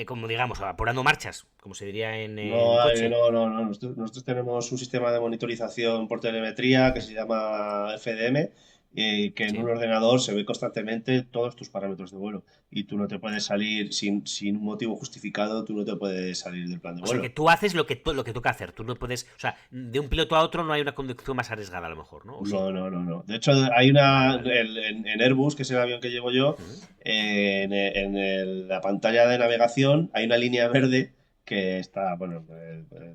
como digamos, apurando marchas, como se diría en no, coche. no. Nosotros tenemos un sistema de monitorización por telemetría que se llama FDM, que en un Sí. ordenador se ve constantemente todos tus parámetros de vuelo. Y tú no te puedes salir sin un motivo justificado, tú no te puedes salir del plan de O sea, que vuelo. tú haces lo que toca hacer. Tú no puedes. O sea, de un piloto a otro no hay una conducción más arriesgada, a lo mejor, ¿no? ¿O sí? No. De hecho, hay Vale, una vale. en Airbus, que es el avión que llevo yo, Ujú. la pantalla de navegación hay una línea verde que está, bueno,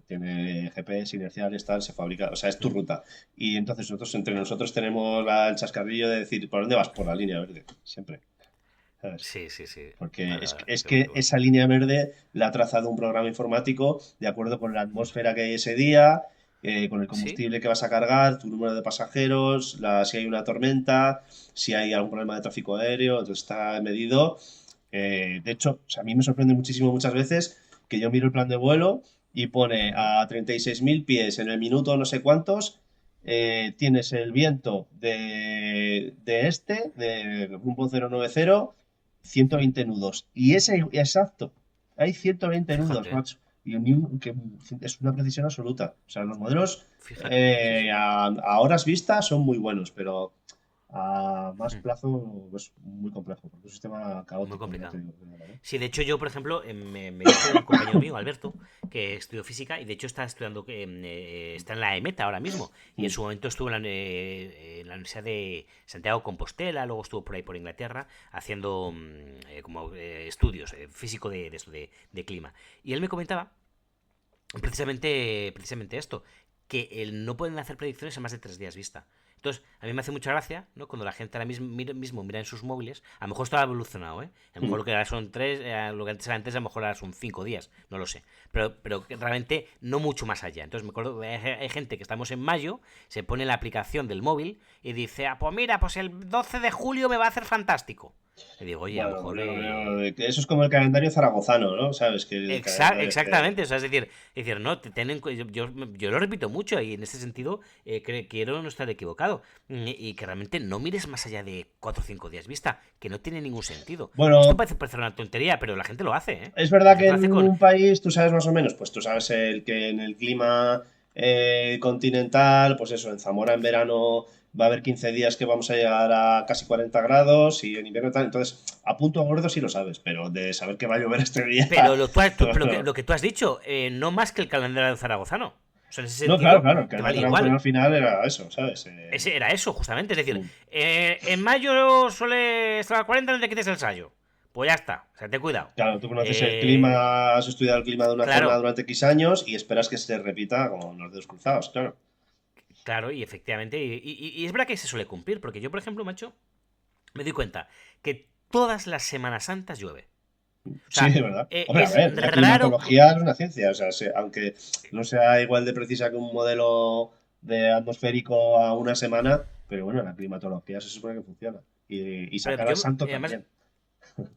tiene GPS inerciales, tal, se fabrica, o sea, es tu Ujú. ruta. Y entonces entre nosotros tenemos el chascarrillo de decir, ¿por dónde vas? Por la línea verde, siempre, ¿sabes? Sí, sí, sí. Porque Vale, vale. es Qué bueno, que qué bueno. esa línea verde la ha trazado un programa informático de acuerdo con la atmósfera que hay ese día, con el ¿Sí? combustible que vas a cargar, tu número de pasajeros, si hay una tormenta, si hay algún problema de tráfico aéreo, entonces está medido. De hecho, o sea, a mí me sorprende muchísimo muchas veces que yo miro el plan de vuelo y pone Ujú. a 36.000 pies en el minuto no sé cuántos. Tienes el viento de de rumbo 090, Ujú. 120 nudos. Y ese exacto, hay 120 nudos, Fíjate, macho. Y que es una precisión absoluta. O sea, los modelos fíjate. Sí, sí. a horas vistas son muy buenos, pero a más Ujú. plazo es muy complejo, porque es un sistema Muy caótico, ya te complicado. digo. Sí, de hecho yo, por ejemplo, me dijo un compañero mío, Alberto, que estudió física y de hecho está estudiando, está en la EMETA ahora mismo y en Mm. su momento estuvo en la Universidad de Santiago de Compostela, luego estuvo por ahí por Inglaterra haciendo como estudios físico de esto, de clima. Y él me comentaba precisamente esto, que no pueden hacer predicciones en más de 3 días vista. Entonces, a mí me hace mucha gracia, ¿no? Cuando la gente ahora mismo mira en sus móviles, a lo mejor esto ha evolucionado, ¿eh? A lo mejor Mm. lo que ahora son 3, lo que antes era antes, a lo mejor ahora son 5 días, no lo sé. Pero que realmente no mucho más allá. Entonces, me acuerdo, hay gente que estamos en mayo, se pone la aplicación del móvil y dice, ah, pues mira, pues el 12 de julio me va a hacer fantástico. Le digo, oye, a lo Bueno, mejor que eso es como el calendario zaragozano, ¿no? ¿Sabes? Que el calendario Exactamente, o sea, es decir, no, yo lo repito mucho y en ese sentido quiero no estar equivocado y que realmente no mires más allá de 4 o 5 días vista, que no tiene ningún sentido. Esto Bueno, parece una tontería, pero la gente lo hace, ¿eh? es La verdad que gente lo hace en con... un país tú sabes más o menos, pues tú sabes el que en el clima continental, pues eso, en Zamora en verano va a haber 15 días que vamos a llegar a casi 40 grados y en invierno tal. Entonces, a punto gordo sí lo sabes, pero de saber que va a llover este día. Pero lo que tú has dicho, no más que el calendario zaragozano. O sea, en ese No, claro, sentido, claro, que te el vale zaragozano igual. al final era eso, ¿sabes? Ese era eso, justamente. Es decir, Mm. en mayo suele estar a 40, no te quites el sayo. Pues ya está, o sea, ten cuidado. Claro, tú conoces el Eh, clima, has estudiado el clima de una zona claro, durante X años y esperas que se repita como los dedos cruzados, claro. claro, y efectivamente. Y es verdad que se suele cumplir, porque yo, por ejemplo, macho, me doy cuenta que todas las Semanas Santas llueve. O Sí, sea, es verdad. Hombre, a es ver, la raro. climatología es una ciencia, o sea, aunque no sea igual de precisa que un modelo de atmosférico a una semana, pero bueno, la climatología se supone que funciona. Y Pero sacar al santo además, también.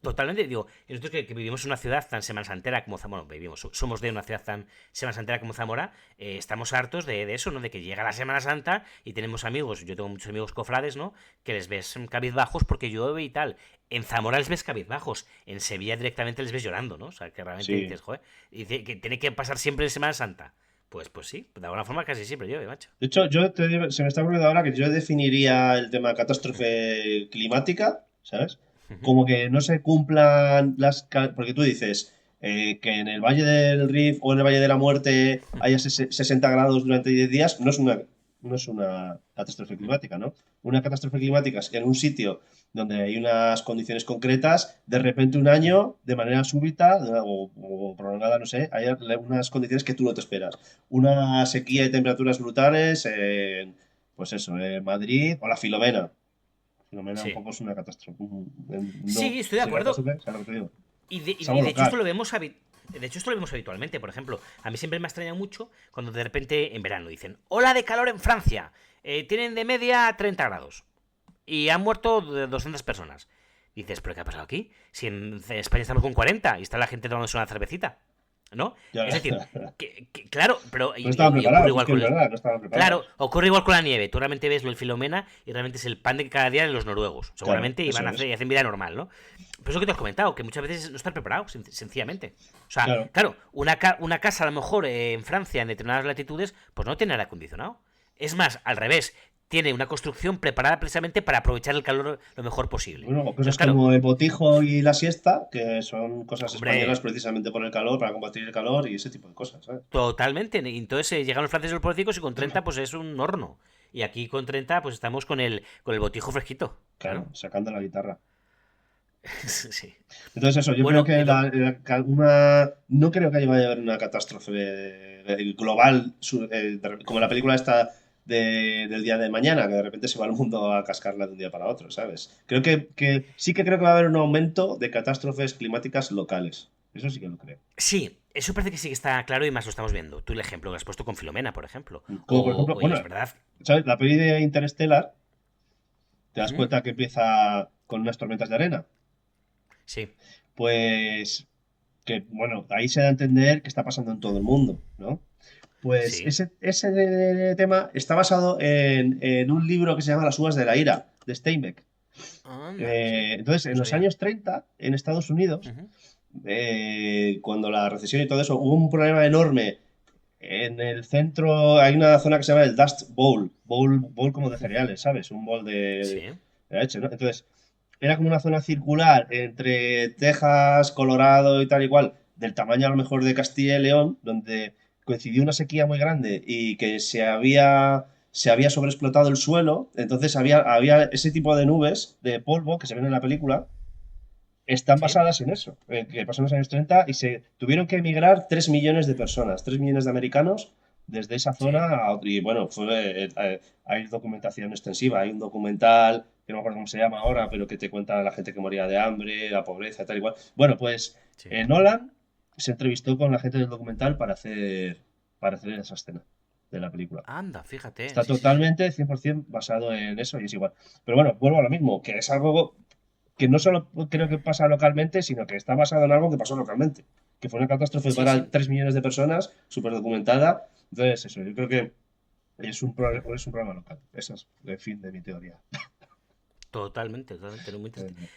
Totalmente, digo, y nosotros que vivimos en una ciudad tan semanasantera como Zamora, bueno, somos de una ciudad tan semanasantera como Zamora, estamos hartos de eso, ¿no? De que llega la Semana Santa y tenemos amigos, yo tengo muchos amigos cofrades, ¿no? Que les ves cabizbajos porque llueve y tal. En Zamora les ves cabizbajos, en Sevilla directamente les ves llorando, ¿no? O sea, que realmente Sí. dices, joder, y dice que tiene que pasar siempre en Semana Santa. Pues sí, de alguna forma casi siempre llueve, macho. De hecho, se me está ocurriendo ahora que yo definiría el tema catástrofe climática, ¿sabes? Ujú. Como que no se cumplan porque tú dices que en el Valle del Rif o en el Valle de la Muerte haya 60 grados durante 10 días, no es una catástrofe climática, ¿no? Una catástrofe climática es que en un sitio donde hay unas condiciones concretas, de repente un año, de manera súbita o prolongada, no sé, hay unas condiciones que tú no te esperas. Una sequía de temperaturas brutales en, pues eso, en Madrid o la Filomena. Filomena un Sí. poco es una catástrofe. No, Sí, estoy de es una acuerdo. catástrofe, ¿sabes lo que te digo? Y de, Es y algo de hecho esto local. lo vemos de hecho esto lo vemos habitualmente, por ejemplo, a mí siempre me ha extrañado mucho cuando de repente en verano dicen, ola de calor en Francia, tienen de media 30 grados y han muerto 200 personas. Dices, ¿pero qué ha pasado aquí? Si en España estamos con 40 y está la gente tomándose una cervecita, ¿no? Ya, Es decir, claro, pero no estaban y ocurre preparados, es igual que es con verdad, no estaban Claro, preparados. ocurre igual con la nieve. Tú realmente ves lo del Filomena y realmente es el pan de cada día de los noruegos. Claro, Seguramente y eso van a hacer es. y hacen vida normal, ¿no? Pero eso que te has comentado, que muchas veces no están preparados, sencillamente. O sea, Claro. claro, una casa a lo mejor en Francia, en determinadas latitudes, pues no tiene aire acondicionado. Es más, al revés, tiene una construcción preparada precisamente para aprovechar el calor lo mejor posible. Bueno, o Entonces, cosas claro, como el botijo y la siesta, que son cosas españolas hombre, precisamente por el calor, para combatir el calor y ese tipo de cosas, ¿sabes? totalmente. Y entonces llegan los franceses los políticos y con 30 pues es un horno. Y aquí con 30 pues estamos con el botijo fresquito. Claro. Claro, sacando la guitarra. Sí. Entonces eso, yo creo Bueno, que no creo que vaya a haber una catástrofe global como la película esta del día de mañana, que de repente se va el mundo a cascarla de un día para otro, ¿sabes? Creo que sí que creo que va a haber un aumento de catástrofes climáticas locales. Eso sí que lo creo. sí, eso parece que sí que está claro y más lo estamos viendo. Tú el ejemplo que has puesto con Filomena, por ejemplo. Como por ejemplo, Y bueno, es verdad. ¿sabes? La peli de Interstellar, te das Ujú. cuenta que empieza con unas tormentas de arena. Sí, Pues que, bueno, ahí se da a entender que está pasando en todo el mundo, ¿no? Pues sí. ese tema está basado en un libro que se llama Las uvas de la ira, de Steinbeck. Anda, sí. Entonces, No en los sabía. años 30, en Estados Unidos, Ujú. cuando la recesión y todo eso, hubo un problema enorme. En el centro hay una zona que se llama el Dust Bowl como de cereales, ¿sabes? Un bowl Sí. de leche, ¿no? Entonces, era como una zona circular entre Texas, Colorado y tal igual, del tamaño a lo mejor de Castilla y León, donde coincidió una sequía muy grande y que se había sobreexplotado el suelo, entonces había ese tipo de nubes de polvo que se ven en la película, están Sí. basadas en eso, que pasó en los años 30 y se tuvieron que emigrar 3 millones de personas, 3 millones de americanos desde esa zona Sí. y bueno, hay documentación extensiva, hay un documental que no me acuerdo cómo se llama ahora, pero que te cuenta la gente que moría de hambre, la pobreza, tal y cual. Bueno, pues Sí. Nolan se entrevistó con la gente del documental para hacer esa escena de la película. Anda, fíjate. Está Sí, sí, sí. totalmente 100% basado en eso y es igual. Pero bueno, vuelvo a lo mismo, que es algo que no solo creo que pasa localmente, sino que está basado en algo que pasó localmente, que fue una catástrofe Sí, para sí. 3 millones de personas, súper documentada. Entonces, eso, yo creo que es un problema local. Ese es el fin de mi teoría. Totalmente, totalmente. No, muy Eh, interesante.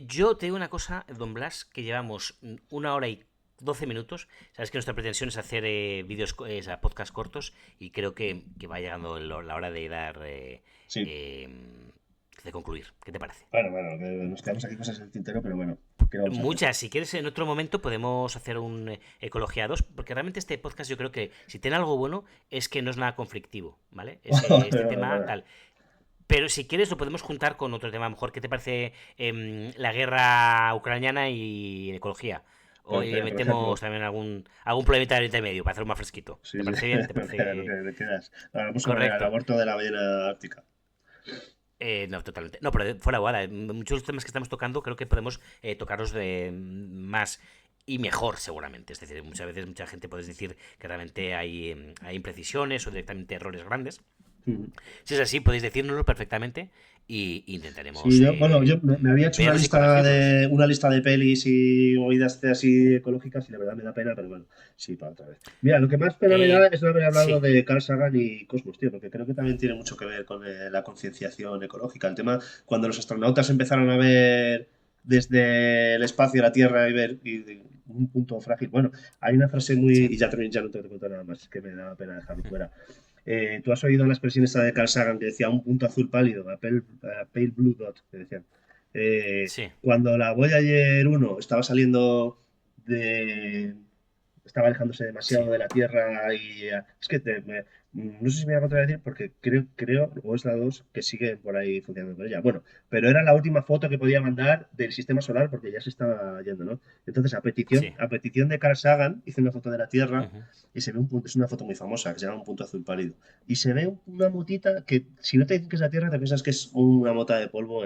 Yo te digo una cosa, don Blas, que llevamos 1 hora y 12 minutos. Sabes que nuestra pretensión es hacer vídeos, podcast cortos y creo que va llegando la hora de dar, Sí, eh, de concluir. ¿Qué te parece? bueno, que nos quedamos aquí cosas en el tintero, pero bueno, ¿qué le vamos a hacer? Muchas, si quieres en otro momento podemos hacer un Ecología 2, porque realmente este podcast yo creo que si tiene algo bueno es que no es nada conflictivo, ¿vale? Este tema tal. Pero si quieres lo podemos juntar con otro tema, a lo mejor, ¿qué te parece la guerra ucraniana y ecología? O Por ejemplo, metemos también algún problemita del intermedio para hacerlo más fresquito. sí, ¿Te sí, parece bien? ¿Te lo parece que quedas. Hablamos sobre el correcto? aborto de la ballena ártica. No, totalmente. No, pero fuera guada. Muchos de los temas que estamos tocando creo que podemos tocarlos de más y mejor, seguramente. Es decir, muchas veces mucha gente puede decir que realmente hay imprecisiones o directamente errores grandes. Si es así, podéis decírnoslo perfectamente y intentaremos Sí, yo me había hecho verlos y corregirlos. una lista de pelis y movidas así ecológicas y la verdad me da pena, pero bueno, sí, para otra vez. Mira, lo que más pena me da es no haber hablado Sí, de Carl Sagan y Cosmos, tío, porque creo que también tiene mucho que ver con la concienciación ecológica. El tema, cuando los astronautas empezaron a ver desde el espacio la Tierra y ver un punto frágil. Bueno, hay una frase muy... sí. Y ya no te cuento nada más, es que me da pena dejarlo fuera. ¿Tú has oído la expresión esta de Carl Sagan que decía un punto azul pálido, a pale blue dot, que decían? Sí, Cuando la Voyager 1 estaba saliendo de... estaba alejándose demasiado sí, de la Tierra y... es que no sé si me voy a contradecir porque creo, o es la 2, que sigue por ahí funcionando con ella. Bueno, pero era la última foto que podía mandar del sistema solar porque ya se estaba yendo, ¿no? Entonces, sí. a petición de Carl Sagan, hice una foto de la Tierra Ujú. y se ve un punto, es una foto muy famosa que se llama un punto azul pálido. Y se ve una motita que, si no te dicen que es la Tierra, te piensas que es una mota de polvo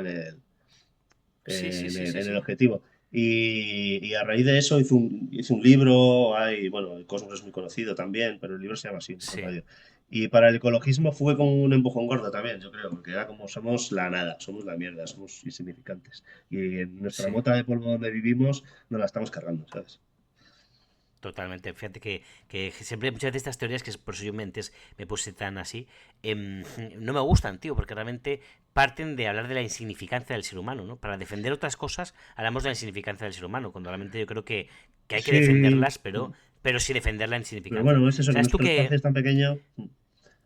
Sí, sí, sí, sí, en el sí. objetivo. Y a raíz de eso hice un libro, bueno, el Cosmos es muy conocido también, pero el libro se llama así, por Sí, radio. Y para el ecologismo fue como un empujón gordo también, yo creo, porque era como somos la nada, somos la mierda, somos insignificantes. Y en nuestra sí. mota de polvo donde vivimos nos la estamos cargando, ¿sabes? Totalmente. Fíjate que siempre muchas de estas teorías, que es por eso yo antes me puse tan así, no me gustan, tío, porque realmente parten de hablar de la insignificancia del ser humano, ¿no? Para defender otras cosas, hablamos de la insignificancia del ser humano, cuando realmente yo creo que hay que Sí, defenderlas, pero sí defender la pero insignificancia. bueno, es eso, que nuestro espacio es tan pequeño.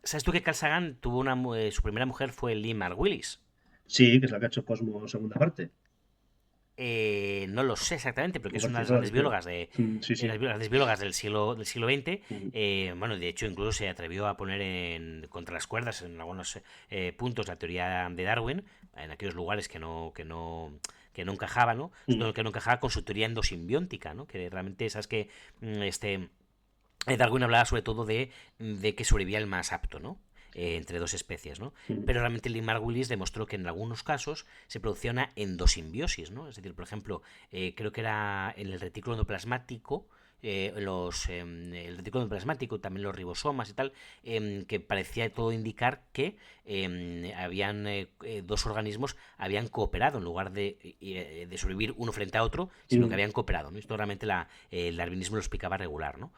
¿Sabes tú que Carl Sagan tuvo su primera mujer fue Lee Margulis? Sí, que es la que ha hecho Cosmos segunda parte. No lo sé exactamente, porque Muy es una de las parecido, grandes creo. biólogas Sí, sí. las grandes biólogas del siglo XX. Ujú. Bueno, de hecho, incluso se atrevió a poner contra las cuerdas en algunos puntos la teoría de Darwin, en aquellos lugares que no encajaba, ¿no? Ujú. Que no encajaba con su teoría endosimbiótica, ¿no? Que realmente, sabes que Darwin hablaba sobre todo de que sobrevivía el más apto, ¿no? Entre dos especies, ¿no? Ujú. Pero realmente Lee Margulis demostró que en algunos casos se producía una endosimbiosis, ¿no? Es decir, por ejemplo, creo que era en el retículo endoplasmático, el retículo endoplasmático, también los ribosomas y tal, que parecía todo indicar que habían dos organismos habían cooperado en lugar de sobrevivir uno frente a otro, sino que Ujú. habían cooperado, ¿no? Esto realmente el darwinismo lo explicaba regular, ¿no?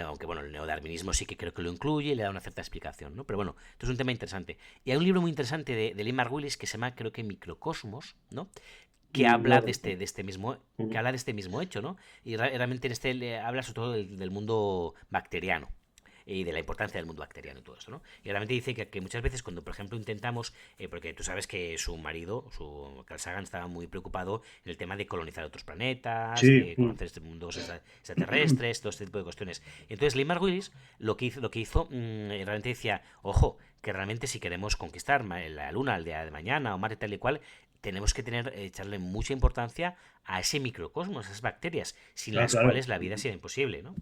Aunque bueno, el neodarwinismo sí que creo que lo incluye y le da una cierta explicación, ¿no? Pero bueno, esto es un tema interesante. Y hay un libro muy interesante de Lee Margulis que se llama, creo que Microcosmos, ¿no? Que No habla lo de conozco. que Ujú. habla de este mismo hecho, ¿no? Y realmente en este habla sobre todo del mundo bacteriano y de la importancia del mundo bacteriano y todo esto, ¿no? Y realmente dice que muchas veces cuando, por ejemplo, intentamos, porque tú sabes que su marido, Carl Sagan, estaba muy preocupado en el tema de colonizar otros planetas, Sí. de conocer mundos extraterrestres, todo este tipo de cuestiones. Entonces, Lee Margulis lo que hizo realmente decía, ojo, que realmente si queremos conquistar la Luna el día de mañana o Marte tal y cual, tenemos que echarle mucha importancia a ese microcosmos, a esas bacterias, sin Ah, las claro. cuales la vida sería imposible, ¿no?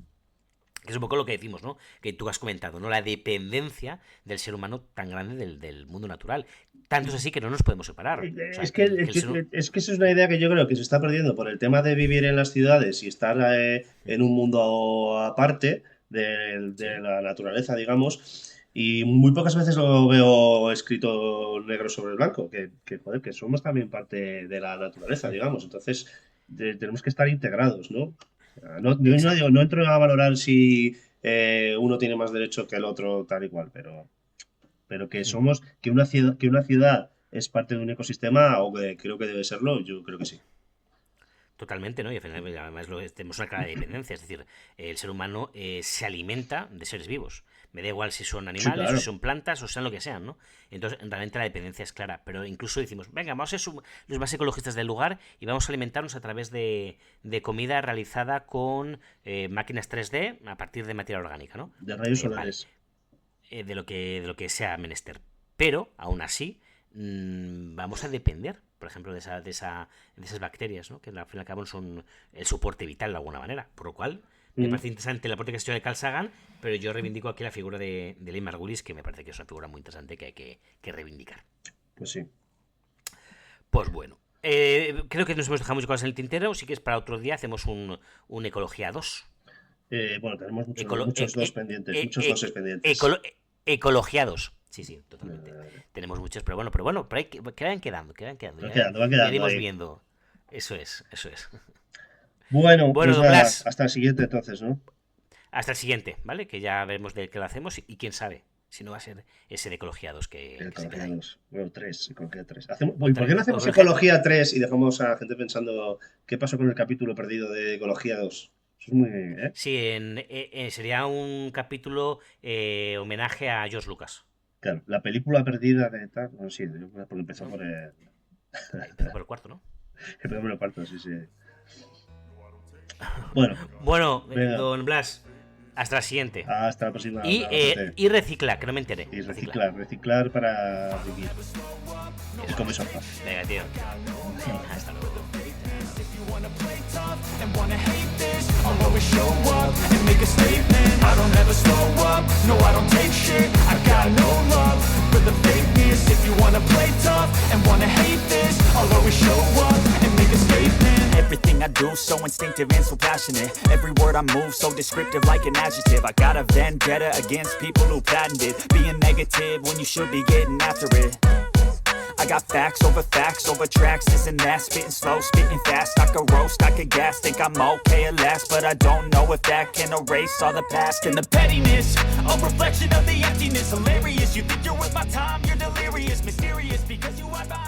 Que es un poco lo que decimos, ¿no? Que tú has comentado, ¿no? La dependencia del ser humano tan grande del mundo natural. Tanto es así que no nos podemos separar. O sea, Es que eso es una idea que yo creo que se está perdiendo por el tema de vivir en las ciudades y estar en un mundo aparte de Sí, la naturaleza, digamos. Y muy pocas veces lo veo escrito negro sobre blanco, joder, que somos también parte de la naturaleza, digamos. Entonces, tenemos que estar integrados, ¿no? Yo no digo, exacto. no entro a valorar si uno tiene más derecho que el otro, tal y cual, pero que una ciudad es parte de un ecosistema o que creo que debe serlo, yo creo que sí. Totalmente, ¿no? Y al final, además, tenemos una clara dependencia. Es decir, el ser humano se alimenta de seres vivos. Me da igual si son Sí, animales, o si claro. son plantas, o sean lo que sean, ¿no? Entonces, realmente la dependencia es clara. Pero incluso decimos, venga, vamos a ser los más ecologistas del lugar y vamos a alimentarnos a través de comida realizada con máquinas 3D a partir de materia orgánica, ¿no? De rayos Vale, solares. de lo que sea menester. Pero, aún así, vamos a depender, por ejemplo, de esas bacterias, ¿no? Que al fin y al cabo son el soporte vital de alguna manera. Por lo cual, me Mm, parece interesante el aporte que ha hecho de Carl Sagan, pero yo reivindico aquí la figura de Lee Margulis, que me parece que es una figura muy interesante que hay que reivindicar. pues sí. Pues bueno, creo que nos hemos dejado muchas cosas en el tintero, sí que es para otro día, hacemos un Ecología 2. Bueno, tenemos Ecolo- muchos e- dos e- pendientes, e- muchos doses ecolo- pendientes. Ecologiados. Sí, totalmente. Tenemos muchos, pero bueno, por ahí que vayan quedando. Va Ya quedando iremos ahí. viendo. Eso es. Bueno, Bueno, pues nada, Douglas, hasta el siguiente entonces, ¿no? hasta el siguiente, ¿vale? Que ya veremos de qué lo hacemos y quién sabe si no va a ser ese de ecologiados que se queda Ecología ahí. 2. Bueno, 3. Ecología 3. O ¿Por qué no hacemos ecología- Ecología 3 y dejamos a gente pensando qué pasó con el capítulo perdido de Ecología 2? Eso es muy. ¿Eh? Sí, sería un capítulo homenaje a George Lucas. Claro, la película perdida de tal. Bueno, sí, porque empezó por el. Empezó por el cuarto, ¿no? Empezó por el cuarto, sí. Bueno, Bueno, venga, don Blas, hasta la siguiente. hasta la próxima. Y, Abrazote. y recicla, que no me enteré. Y Recicla. reciclar para vivir. Y come sopa. Venga, tío. Hasta luego. and wanna hate this, I'll always show up and make a statement. I don't ever slow up, no I don't take shit. I got no love for the fakeness. If you wanna play tough and wanna hate this, I'll always show up and make a statement. Everything I do so instinctive and so passionate. Every word I move so descriptive like an adjective. I got a vendetta against people who patented being negative when you should be getting after it. I got facts over tracks, this and that. Spitting slow, spitting fast, I could roast, I could gas. Think I'm okay at last, but I don't know if that can erase all the past. And the pettiness, a reflection of the emptiness. Hilarious, you think you're worth my time, you're delirious. Mysterious, because you are behind